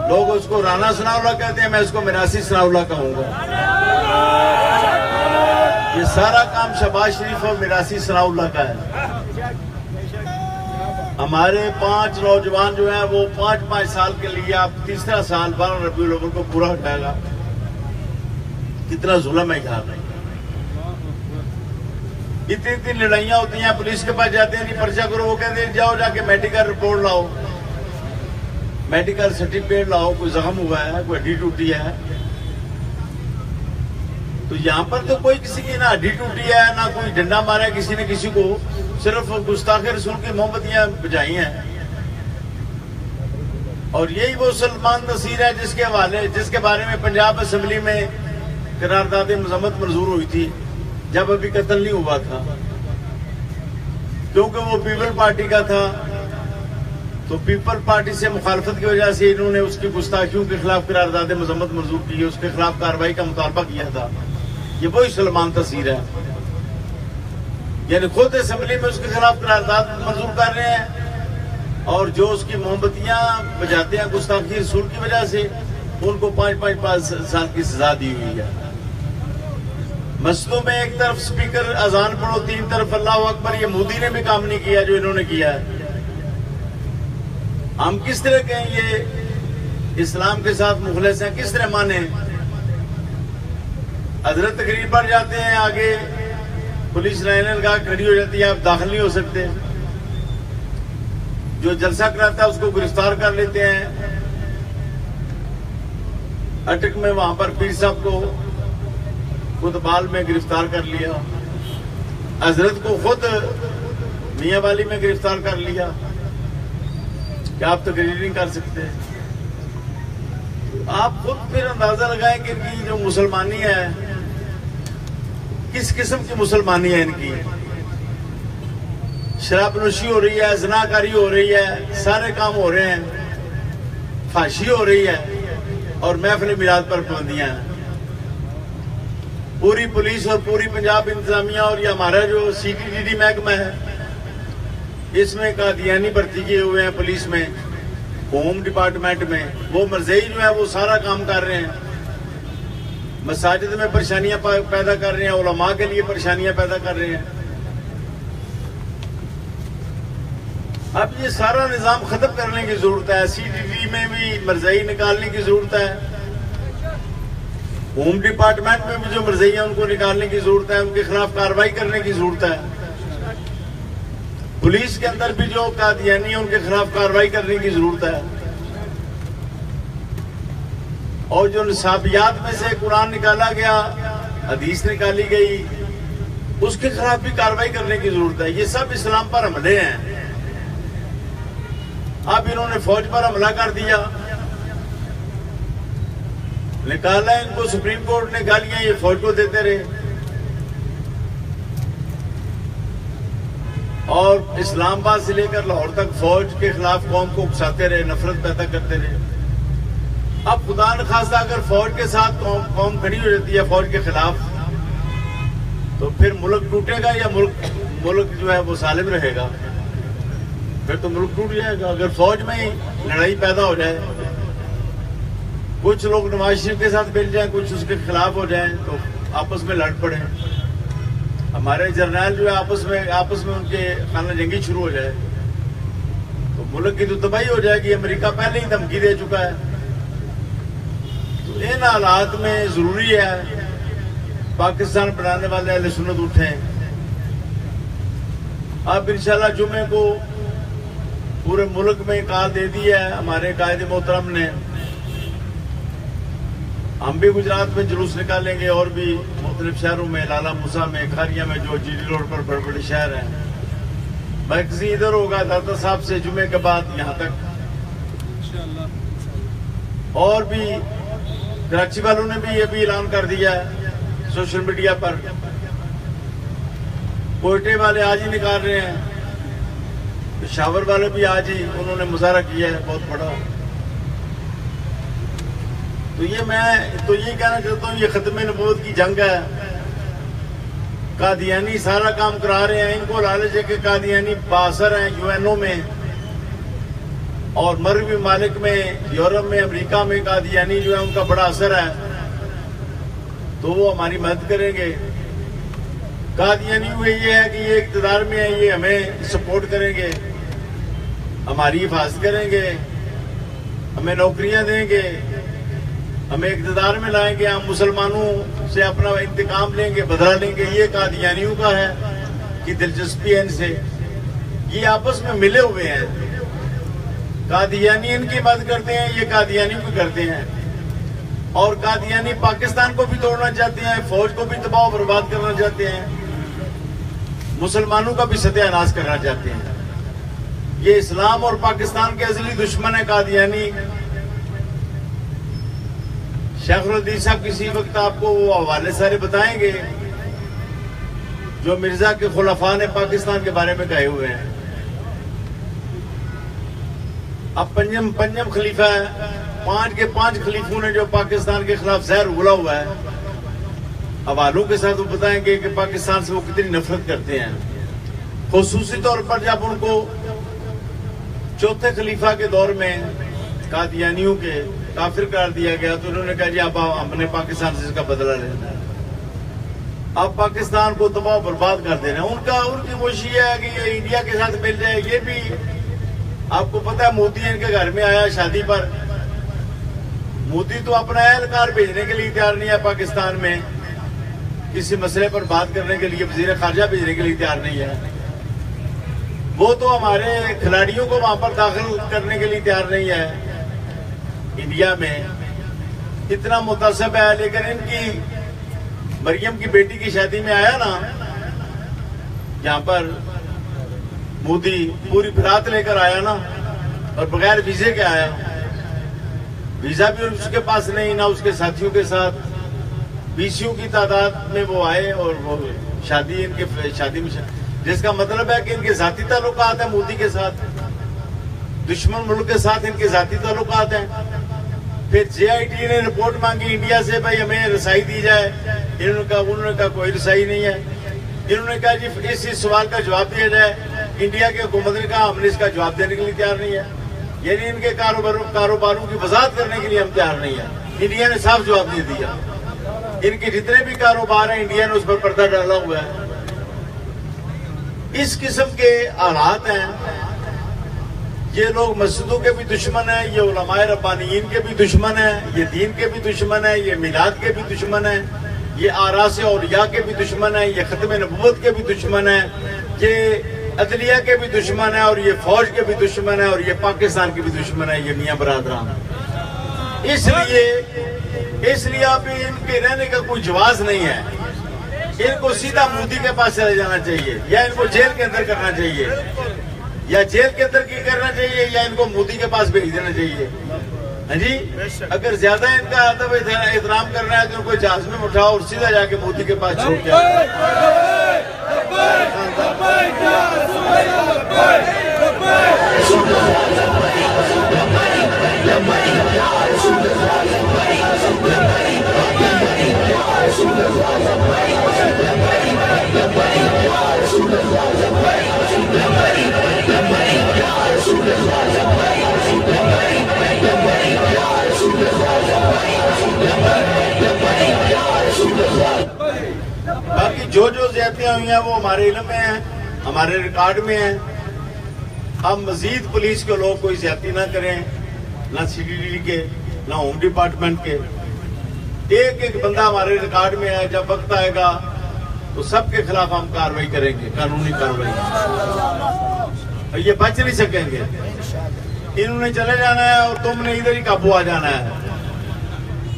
लोग उसको राना सनाउल्लाह कहते हैं, मैं इसको मिरासी सनाउल्लाह कहूंगा। ये सारा काम शहबाज शरीफ और मिरासी सनाउल्लाह का है। हमारे 5 नौजवान जो हैं वो 5-5 साल के लिए, आप तीसरा साल 12 रबीउल अव्वल को पूरा हटाएगा। कितना जुल्म है यहाँ। इतनी लड़ाइयां होती हैं, पुलिस के पास जाते हैं, नहीं पर्चा करो, वो कहते हैं जाओ जाके मेडिकल रिपोर्ट लाओ, मेडिकल सर्टिफिकेट लाओ, कोई जख्म हुआ है, कोई हड्डी टूटी है। तो यहाँ पर तो कोई किसी की ना हड्डी टूटी है ना कोई डंडा मारा है किसी ने किसी को, सिर्फ गुस्ताखे रसूल की मोमबत्तियां बजाई हैं। और यही वो सलमान नसीर है जिसके बारे में पंजाब असेंबली में करारदाद मजम्मत मंजूर हुई थी जब अभी कत्ल नहीं हुआ था, क्योंकि वो पीपल पार्टी का था। तो पीपल पार्टी से मुखालफत की वजह से इन्होंने उसकी गुस्ताखियों के खिलाफ करारदाद मजम्मत मंजूर की, उसके खिलाफ कार्रवाई का मुतालबा किया था। ये वही सलमान तस्वीर है, यानी खुद असेंबली में उसके खिलाफ करारदाद मंजूर कर रहे हैं, और जो उसकी मोमबत्तियां बजाते हैं गुस्ताखी रसूल की वजह से, उनको 5-5 साल की सजा दी हुई है। मस्जिदों में एक तरफ स्पीकर अजान पढ़ो, 3 तरफ अल्लाह अकबर, ये मोदी ने भी काम नहीं किया जो इन्होंने किया है। हम किस तरह के ये इस्लाम के साथ मुखलिस हैं, किस तरह माने। हजरत तकरीर पर जाते हैं, आगे पुलिस लाइन लगा खड़ी हो जाती है, आप दाखिल नहीं हो सकते। जो जलसा कराता है उसको गिरफ्तार कर लेते हैं। अटक में वहां पर पीर साहब को खुदबाल में गिरफ्तार कर लिया, हजरत को खुद मियां वाली में गिरफ्तार कर लिया कि आप तकरीर नहीं कर सकते। आप खुद फिर अंदाजा लगाएं कि इनकी जो मुसलमानी है किस किस्म की मुसलमानी है इनकी। शराबनोशी हो रही है, ज़नाकारी हो रही है, सारे काम हो रहे हैं, फांसी हो रही है, और महफिल मिलाद पर पाबंदियां हैं। पूरी पुलिस और पूरी पंजाब इंतजामिया और ये हमारा जो CTDD महकमा है, इसमें कादियानी भर्ती किए हुए हैं पुलिस में, होम डिपार्टमेंट में। वो मरज़ई जो है वो सारा काम कर रहे हैं, मसाजिद में परेशानियां पैदा कर रहे हैं, उलमा के लिए परेशानियां पैदा कर रहे हैं। अब ये सारा निजाम खत्म करने की जरूरत है। CTDD में भी मरज़ई निकालने की जरूरत है, होम डिपार्टमेंट में भी जो मरज़ई है उनको निकालने की जरूरत है, उनके खिलाफ कार्रवाई करने की जरूरत है। पुलिस के अंदर भी जो कादियानी है उनके खिलाफ कार्रवाई करने की जरूरत है। और जो निसाबियात में से कुरान निकाला गया, हदीस निकाली गई, उसके खिलाफ भी कार्रवाई करने की जरूरत है। ये सब इस्लाम पर हमले हैं। अब इन्होंने फौज पर हमला कर दिया, निकाला इनको, सुप्रीम कोर्ट ने गालियां ये फौज को देते रहे और इस्लामाबाद से लेकर लाहौर तक फौज के खिलाफ कौम को उकसाते रहे, नफरत पैदा करते रहे। अब खुदा न खास्ता अगर फौज के साथ कौम खड़ी हो जाती है फौज के खिलाफ, तो फिर मुल्क टूटेगा या मुल्क जो है वो सालिम रहेगा? फिर तो मुल्क टूट जाएगा। अगर फौज में ही लड़ाई पैदा हो जाए, कुछ लोग नवाज शरीफ के साथ मिल जाएं, कुछ उसके खिलाफ हो जाएं, तो आपस में लड़ पड़े, हमारे जर्नैल जो है आपस में उनके खाना जंगी शुरू हो जाए, तो मुल्क की तो तबाही हो जाएगी। अमेरिका पहले ही धमकी दे चुका है। तो इन हालात में जरूरी है पाकिस्तान बनाने वाले अहले सुन्नत उठें। अब इंशाल्लाह जुमे को पूरे मुल्क में कॉल दे दी है हमारे कायदे मोहतरम ने। हम भी गुजरात में जुलूस निकालेंगे और भी मुख्तलिफ शहरों में, लाला मूसा में, खारिया में, जो GD रोड पर बड़े बड़े शहर हैं। मरकजी इधर होगा दाता साहब से जुमे के बाद यहाँ तक। और भी कराची वालों ने भी ये भी ऐलान कर दिया है सोशल मीडिया पर। कोयटे वाले आज ही निकाल रहे हैं, पेशावर वाले भी आज ही उन्होंने मुजाहरा किया है बहुत बड़ा। तो ये मैं तो ये कहना चाहता हूँ, ये खत्म नबूवत की जंग है। कादियानी सारा काम करा रहे हैं। इनको लालच है कि कादियानी बासर हैं UNO में और मगरबी मालिक में, यूरोप में, अमेरिका में कादियानी जो है उनका बड़ा असर है, तो वो हमारी मदद करेंगे। कादियानी हुए ये है कि ये इक़्तिदार में है, ये हमें सपोर्ट करेंगे, हमारी हिफाजत करेंगे, हमें नौकरियां देंगे, हमें इक़्तिदार में लाएंगे, हम मुसलमानों से अपना इंतकाम लेंगे, बदला लेंगे। ये कादियानियों का है कि दिलचस्पी है इनसे। ये आपस में मिले हुए हैं। कादियानी इनकी मदद करते हैं, ये कादियानी को करते हैं। और कादियानी पाकिस्तान को भी तोड़ना चाहते हैं, फौज को भी तबाह बर्बाद करना चाहते हैं, मुसलमानों का भी सत्यानाश करना चाहते हैं। ये इस्लाम और पाकिस्तान के अजली दुश्मन है कादियानी। शेखुल हदीस साहब किसी वक्त आपको वो हवाले सारे बताएंगे जो मिर्जा के खुलफा ने पाकिस्तान के बारे में कहे हुए हैं। अब पंजम खलीफा है, 5 के 5 खलीफों ने जो पाकिस्तान के खिलाफ जहर उगला हुआ है, हवालों के साथ वो बताएंगे कि पाकिस्तान से वो कितनी नफरत करते हैं। खुसूसी तौर पर जब उनको चौथे खलीफा के दौर में कादियानियों के काफिर करार दिया गया, तो उन्होंने कहा जी अब हमने पाकिस्तान से इसका बदला लेना है, अब पाकिस्तान को तबाह बर्बाद कर देना है। उनकी कोशिश है कि ये इंडिया के साथ मिल जाए। ये भी आपको पता है, मोदी इनके घर में आया शादी पर। मोदी तो अपना एहलकार भेजने के लिए तैयार नहीं है पाकिस्तान में, किसी मसले पर बात करने के लिए वजीर खारजा भेजने के लिए तैयार नहीं है। वो तो हमारे खिलाड़ियों को वहां पर दाखिल करने के लिए तैयार नहीं है। इंडिया में इतना मुतासब है, लेकिन इनकी मरियम की बेटी की शादी में आया ना, जहां पर मोदी पूरी बरात लेकर आया ना, और बगैर वीजे के आया। वीजा भी उसके पास नहीं, ना उसके साथियों के साथ। 20 की तादाद में वो आए और वो शादी में जिसका मतलब है कि इनके जाती ताल्लुकात है मोदी के साथ, दुश्मन मुल्क के साथ इनके जाती ताल्लुकात हैं। फिर JIT ने रिपोर्ट मांगी इंडिया से, भाई हमें रसाई दी जाए। उन्होंने कहा कोई रसाई नहीं है। इन्होंने कहा जी इस सवाल का जवाब दिया जाए। इंडिया की हुकूमत ने कहा हमने इसका जवाब देने के लिए तैयार नहीं है, यानी इनके कारोबारों की वजाहत करने के लिए हम तैयार नहीं है। इंडिया ने साफ जवाब दे दिया। इनके जितने भी कारोबार हैं इंडिया ने उस पर पर्दा डाला हुआ है। इस किस्म के हालात हैं। ये लोग मस्जिदों के भी दुश्मन हैं, ये उलमाए रब्बानीयीन के भी दुश्मन हैं, ये दीन के भी दुश्मन हैं, ये मिलाद के भी दुश्मन हैं, ये आरास औलिया के भी दुश्मन हैं, ये खत्म नबुव्वत के भी दुश्मन हैं, ये अदलिया के भी दुश्मन है, और ये फौज के भी दुश्मन है, और ये पाकिस्तान के भी दुश्मन है, ये मियां बरादरान। इसलिए अभी इनके रहने का कोई जवाब नहीं है। इनको सीधा मोदी के पास चले जाना चाहिए, या इनको जेल के अंदर करना चाहिए, या जेल के अंदर की करना चाहिए, या इनको मोदी के पास भेज देना चाहिए। हाँ जी, अगर ज्यादा इनका अदब एहतराम करना है तो इनको जहाज में उठाओ और सीधा जाके मोदी के पास छोड़ के बाकी जो ज्यादतियां हुई हैं वो हमारे इल्म में हैं, हमारे रिकॉर्ड में हैं। हम मजीद पुलिस के लोग कोई ज्यादती ना करें, ना CDD के, ना होम डिपार्टमेंट के। एक एक बंदा हमारे रिकॉर्ड में है। जब वक्त आएगा तो सबके खिलाफ हम कार्रवाई करेंगे, कानूनी कार्रवाई। ये बच नहीं सकेंगे। इन्होंने चले जाना है और तुमने इधर ही काबू आ जाना है।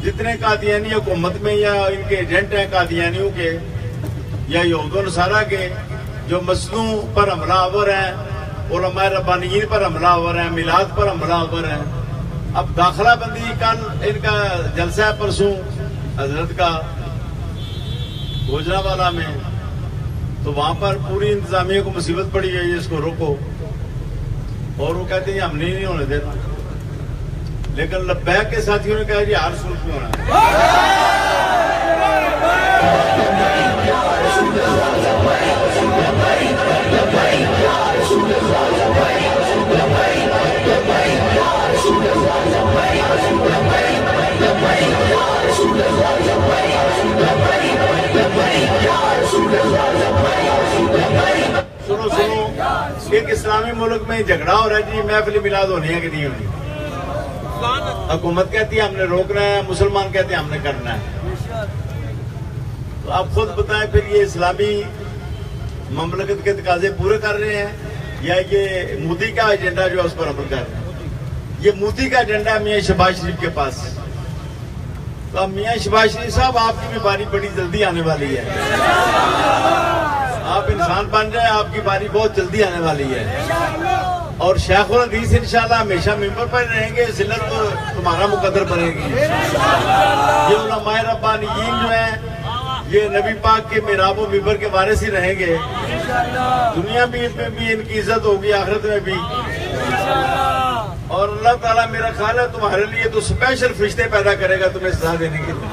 जितने कादियानी हुकूमत में या इनके एजेंट हैं कादियानियों के या यहूद नसारा के, जो मस्जिदों पर हमलावर हैं, उलमाए रब्बानीयीन पर हमलावर हैं, मिलाद पर हमलावर हैं। अब दाखिला बंदी कल इनका जलसा है, परसों हजरत का गुजरावाला में, तो वहां पर पूरी इंतजामिया को मुसीबत पड़ी है, इसको रोको। और वो कहते हैं हमने नहीं होने देना। लेकिन लब्बैक के साथियों ने कहा जी हर सूरत में होना है। सुनो, एक इस्लामी मुल्क में झगड़ा हो रहा है जी, महफिल मिलाद होनी है कि नहीं होनी। हुकूमत कहती है हमने रोकना है, मुसलमान कहते हैं हमने करना है। तो आप खुद बताएं, फिर ये इस्लामी ममलकत के तकाजे पूरे कर रहे हैं या ये मोदी का एजेंडा जो है उस पर अमल कर रहे हैं? ये मोदी का एजेंडा है मियां शहबाज शरीफ के पास। तो अब मियां शहबाज शरीफ साहब, आपकी भी बारी बड़ी जल्दी आने वाली है। आप इंसान बन जाए, आपकी बारी बहुत जल्दी आने वाली है। और शेखुल हदीस इंशाल्लाह हमेशा मिंबर पर रहेंगे, जिल्लत तो तुम्हारा मुकद्दर बनेगी। ये उलमाए रब्बानीयीन जो है, ये नबी पाक के मिराब और मिंबर के वारिस ही रहेंगे। दुनिया में भी इनकी इज्जत होगी, आखिरत में भी। और अल्लाह ताला मेरा ख्याल है तुम्हारे लिए तो स्पेशल फरिश्ते पैदा करेगा तुम्हें सजा देने के लिए।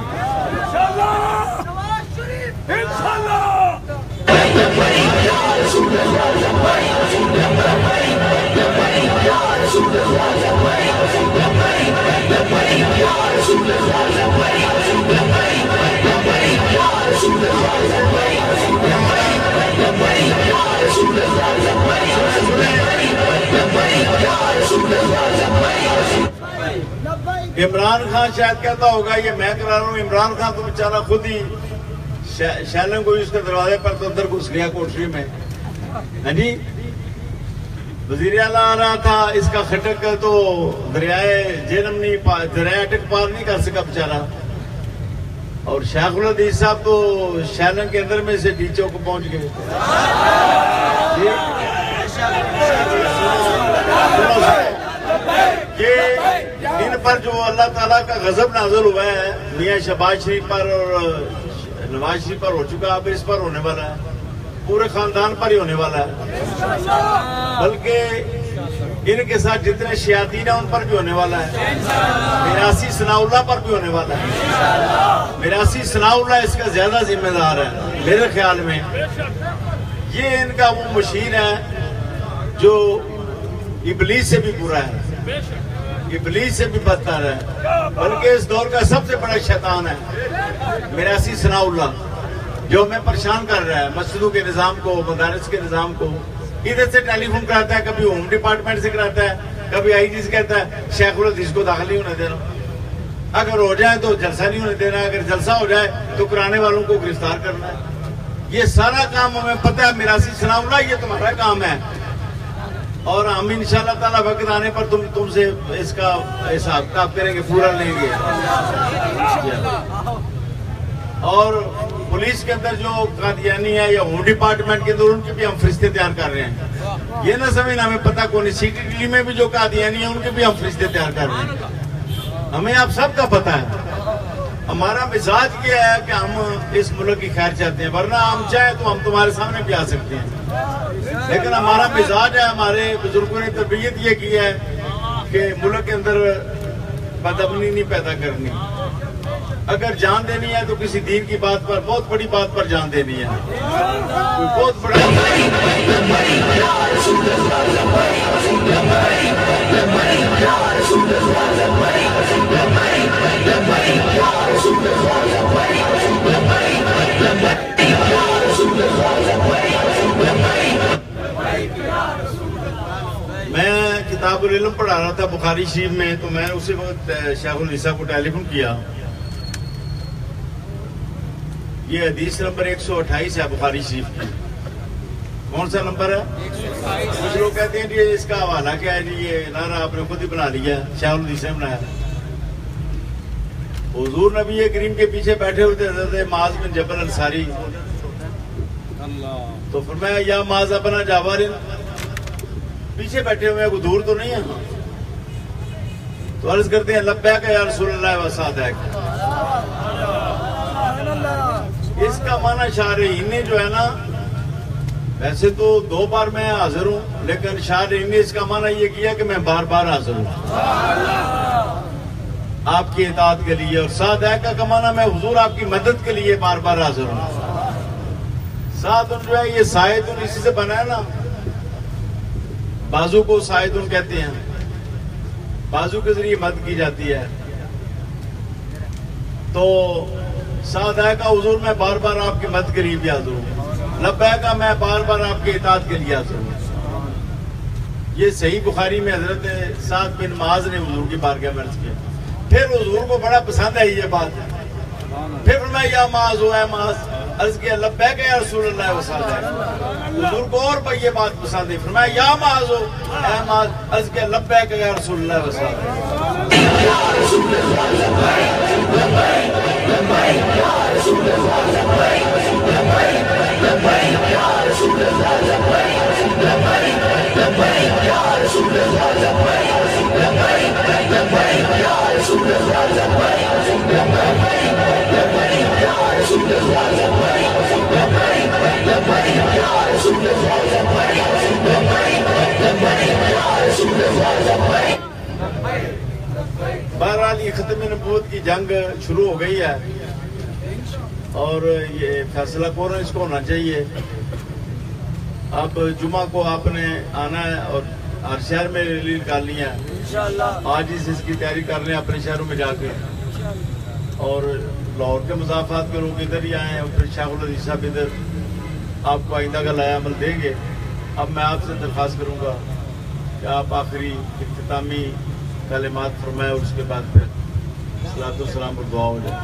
इमरान खान शायद कहता होगा ये मैं करा रहा हूँ। इमरान खान तो बेचारा खुद ही शैलन को उसके दरवाजे पर तो अंदर घुस गया कोठरी में। हाँ जी, वजीर आला आ रहा था, इसका खटक तो दरियाए जेहलम नहीं, दरिया अटक पार नहीं कर सका बेचारा। और शेखुल हदीस साहब तो शैलन के अंदर में से नीचे को पहुंच गए। ये इन पर जो अल्लाह ताला का गजब नाज़िल हुआ है मियां शहबाज शरीफ पर और नवाज शरीफ पर हो चुका, अब इस पर होने वाला है, पूरे खानदान पर ही होने वाला है। बल्कि इनके साथ जितने शयातीन है उन पर भी होने वाला है। मिरासी सनाउल्लाह पर भी होने वाला है। मिरासी सनाउल्लाह इसका ज्यादा जिम्मेदार है मेरे ख्याल में। ये इनका वो मशीन है जो इबलीस से भी बुरा है, इबलीस से भी बदतर है, बल्कि इस दौर का सबसे बड़ा शैतान है मिरासी सनाउल्लाह, जो हमें परेशान कर रहा है। मस्जिदों के निज़ाम को, मदारिस के निज़ाम को इधर से टेलीफोन कराता है, कभी होम डिपार्टमेंट से कराता है, कभी आईजी से कहता है शेखुल हदीस को दाखिल नहीं होने देना, अगर हो जाए तो जलसा नहीं होने देना, अगर जलसा हो जाए तो कराने वालों को गिरफ्तार करना है। ये सारा काम हमें पता है। मिरासी सनाउल्लाह ये तुम्हारा काम है, और हम इंशाअल्लाह ताला वक्त आने पर तुमसे इसका हिसाब किताब करेंगे, पूरा लेंगे। और पुलिस के अंदर जो कादियानी है या होम डिपार्टमेंट के अंदर, उनके भी हम फरिश्ते तैयार कर रहे हैं। ये ना समझना हमें पता कौन है, सिटी दिल्ली में भी जो कादियानी है उनके भी हम फरिश्ते तैयार कर रहे हैं। हमें आप सबका पता है। हमारा मिजाज क्या है कि हम इस मुल्क की खैर चाहते हैं, वरना हम चाहे तो हम तुम्हारे सामने भी आ सकते हैं, लेकिन हमारा मिजाज है, हमारे बुजुर्गों ने तरबियत ये की है कि मुल्क के अंदर बदअमनी नहीं पैदा करनी। अगर जान देनी है तो किसी दीन की बात पर, बहुत बड़ी बात पर जान देनी है, बहुत बड़ा। मैं किताबुल इल्म पढ़ा रहा था बुखारी शरीफ में, तो मैं उसी वक्त शेखुल ईसा को टेलीफोन किया। ये हदीस नंबर 128 है बुखारी शरीफ की। कौन सा नंबर है? कुछ लोग कहते हैं कि इसका हवाला क्या है जी, ये नारा आपने खुद ही बना लिया, शेखुल हदीस ने बनाया। हुजूर नबी करीम के पीछे बैठे हुए थे हज़रत माज़ बिन जबल अंसारी, तो फरमाया या माज़ अपना जावारिन, पीछे बैठे हुए हैं, दूर तो नहीं है। तो अर्ज करते हैं लब्बैक या रसूलल्लाह व सादैक। इसका माना शारहीन ने जो है ना, वैसे तो 2 बार मैं हाजिर हूँ, लेकिन शारहीन ने इसका माना ये किया कि मैं बार बार हाजिर हूँ आपकी इताअत के लिए, और सादैका का माना मैं हुजूर आपकी मदद के लिए बार बार हाजिर हूँ। सादुन जो है ये सायदुन इसी से बना है ना, बाजू को सायदुन कहते हैं, बाजू के जरिए मदद की जाती है। तो सादैका हुजूर मैं बार बार आपकी मदद के लिए भी हाजिर हूँ, लब्बैका मैं बार बार आपके इताअत के लिए हाजिर हूँ। ये सही बुखारी में हजरत साद बिन माज ने हुजूर की बारगाह में अर्ज किया। फिर हुजूर को बड़ा पसंद है ये बात, फिर मैं या माज हो है माज, अर्ज किया लब्बैक या रसूलल्लाह व सादैक। हुजूर को और ये बात पसंद है, फिर मैं या माज हो है माज, अर्ज किया लब्बैक या रसूलल्लाह व सादैक। बहरहाल ये खत्म नबूवत की जंग शुरू हो गई है, और ये फैसला कौन इसको होना चाहिए। अब जुमा को आपने आना है और हर शहर में रैली निकालनी है इंशाअल्लाह। आज ही से इसकी तैयारी कर रहे हैं अपने शहरों में जाके, और लाहौर के मुजाफात के लोग इधर ही आए हैं, फिर शेखुल हदीस साहब इधर आपको आइंदा का लाया अमल देंगे। अब मैं आपसे दरख्वास्त करूँगा कि आप आखिरी इख्तितामी कलिमात फरमाए, और उसके बाद फिर सलातो सलाम और दुआ हो जाए।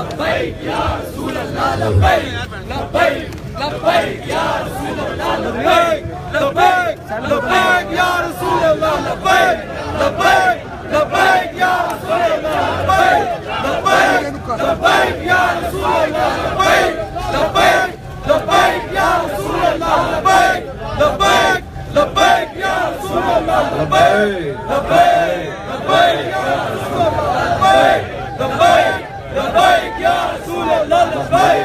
लब्बैक या रसूल अल्लाह, लब्बैक लब्बैक लब्बैक या रसूल अल्लाह, लब्बैक लब्बैक लब्बैक या रसूल अल्लाह लब्बैक लब्बैक लब्बैक या रसूल अल्लाह लब्बैक लब्बैक लब्बैक या रसूल अल्लाह लब्बैक लब्बैक लब्बैक या रसूल अल्लाह लब्बैक लब्बैक लब्बैक या रसूल अल्लाह लब्बैक लब्बैक लब्बैक या रसूल अल्लाह लब्बैक लब्बैक लब्बैक या रसूल अल्लाह लब्बैक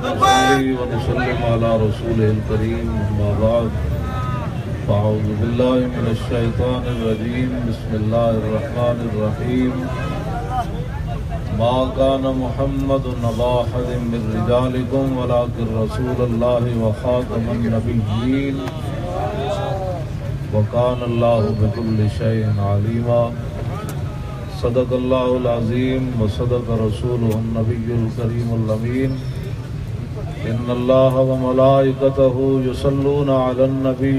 लब्बैक व नसल्लम अला रसूलिल करीम अम्मा बाद अऊज़ु बिल्लाहि मिनश शैतानिर रजीम बिस्मिल्लाहिर रहमानिर रहीम मा कान मुहम्मदुन अबा अहदिन मिन रिजालिकुम वलाकिन रसूलुल्लाहि व खातमुन नबिय्यीन व कान अल्लाहु बिकुल्लि शैइन अलीमा सदक़ल्लाहुल अज़ीम व सदक़ रसूलुहुन नबियुल करीमुल अमीन इन्नल्लाह व मलाइकतहु युसल्लूना अलन नबी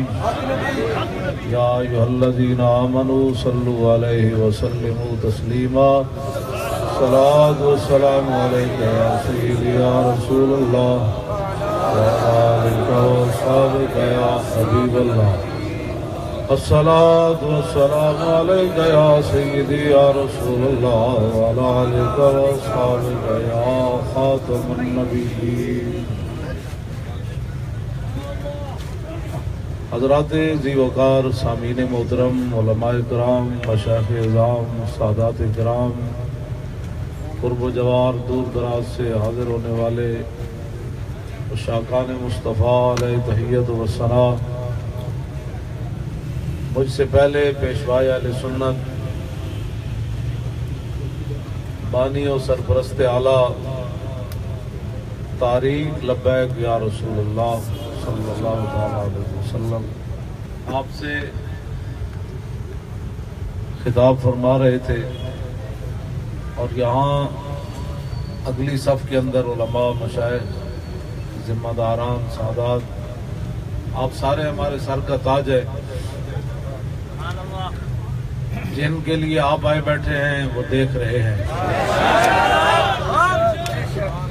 या अय्युहल्लज़ीना आमनू सल्लु अलैहि व सल्लिमू तस्लीमा सलातु व सलामु अलैका या सय्यदी या रसूलल्लाह व आलिका व अस्हाबिका या हबीबल्लाह अस्सलातु वस्सलामु अलैका या सय्यदी या रसूलल्लाह व अला आलिका व अस्हाबिका या खातमुन नबिय्यीन। हज़रात ज़ी वक़ार सामीन मोहतरम उलमाए किराम मशाइख़ इज़ाम सादात किराम क़ुर्ब जवार दूर दराज से हाज़िर होने वाले शाकान मुस्तफ़ा अलैहि तहियत व सना, मुझसे पहले पेशवाए अहले सुन्नत बानी और सरपरस्त आला तारीख लब्बैक या रसूलुल्लाह सल्लल्लाहु अलैहि वसल्लम आपसे खिताब फरमा रहे थे और यहाँ अगली सफ़ के अंदर उलमा मशाइख़ ज़िम्मेदारान सादात आप सारे हमारे सर का ताज है। जिनके लिए आप आए बैठे हैं वो देख रहे हैं।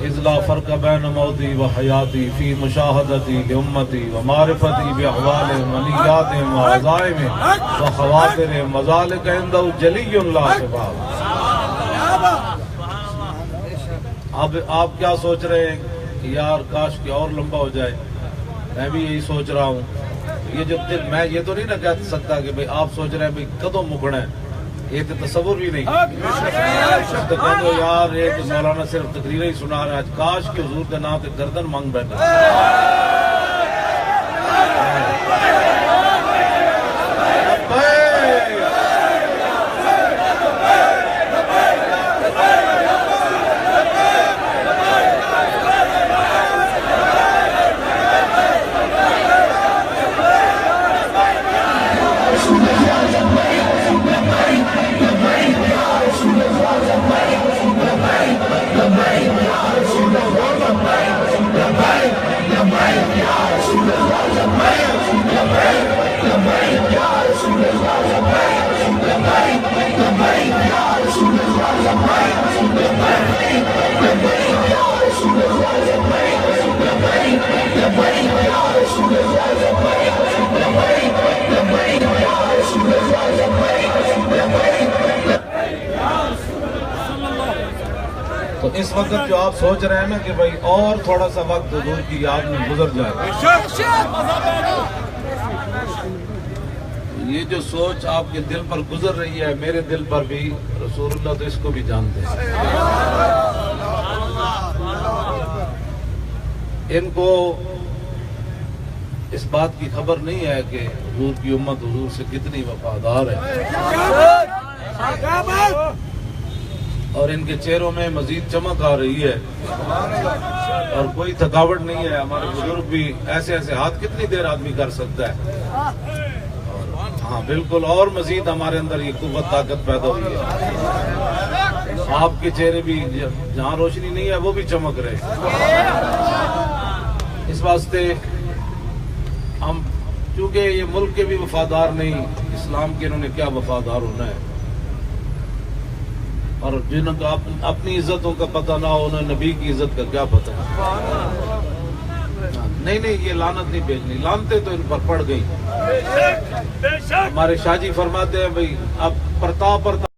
इज़ला फ़र्क़ बैन मौती व हयाती फ़ी मुशाहदती लिउम्मती व मारिफती बिअहवाल मनियात व अज़ाइम व ख़वातिर मज़ालिक इंदहु जलियुन ला शिफ़ा। अब आप क्या सोच रहे हैं कि यार काश कि और लंबा हो जाए। मैं भी यही सोच रहा हूँ। ये जो मैं ये तो नहीं ना कह सकता कि भाई आप सोच रहे हैं भाई कदों मुकना है, ये तो तस्वुर भी नहीं। तो कह दो यार ये तो मौलाना सिर्फ तकरीरें ही सुना रहे हैं। आज काश के हुजूर के नाम पे गर्दन मांग बैठे। तो इस वक्त जो आप सोच रहे हैं ना कि भाई और थोड़ा सा वक्त हुजूर की याद में गुजर जाए, ये जो सोच आपके दिल पर गुजर रही है, मेरे दिल पर भी, रसूलुल्लाह तो इसको भी जानते हैं। इनको इस बात की खबर नहीं है कि हुजूर की उम्मत हुजूर से कितनी वफादार है और इनके चेहरों में मजीद चमक आ रही है और कोई थकावट नहीं है। हमारे बुजुर्ग भी ऐसे ऐसे हाथ कितनी देर आदमी कर सकता है। हाँ बिल्कुल, और मजीद हमारे अंदर ये कुव्वत ताकत पैदा हुई है। आपके चेहरे भी जहाँ रोशनी नहीं है वो भी चमक रहे। इस वास्ते हम, चूंकि ये मुल्क के भी वफादार नहीं, इस्लाम के इन्होंने क्या वफादार होना है। और जिनको अपनी इज्जतों का पता ना हो, उन्हें नबी की इज्जत का क्या पता है। नहीं नहीं ये लानत नहीं भेजनी, लानते तो इन पर पड़ गई। हमारे शाहजी फरमाते हैं भाई अब प्रताप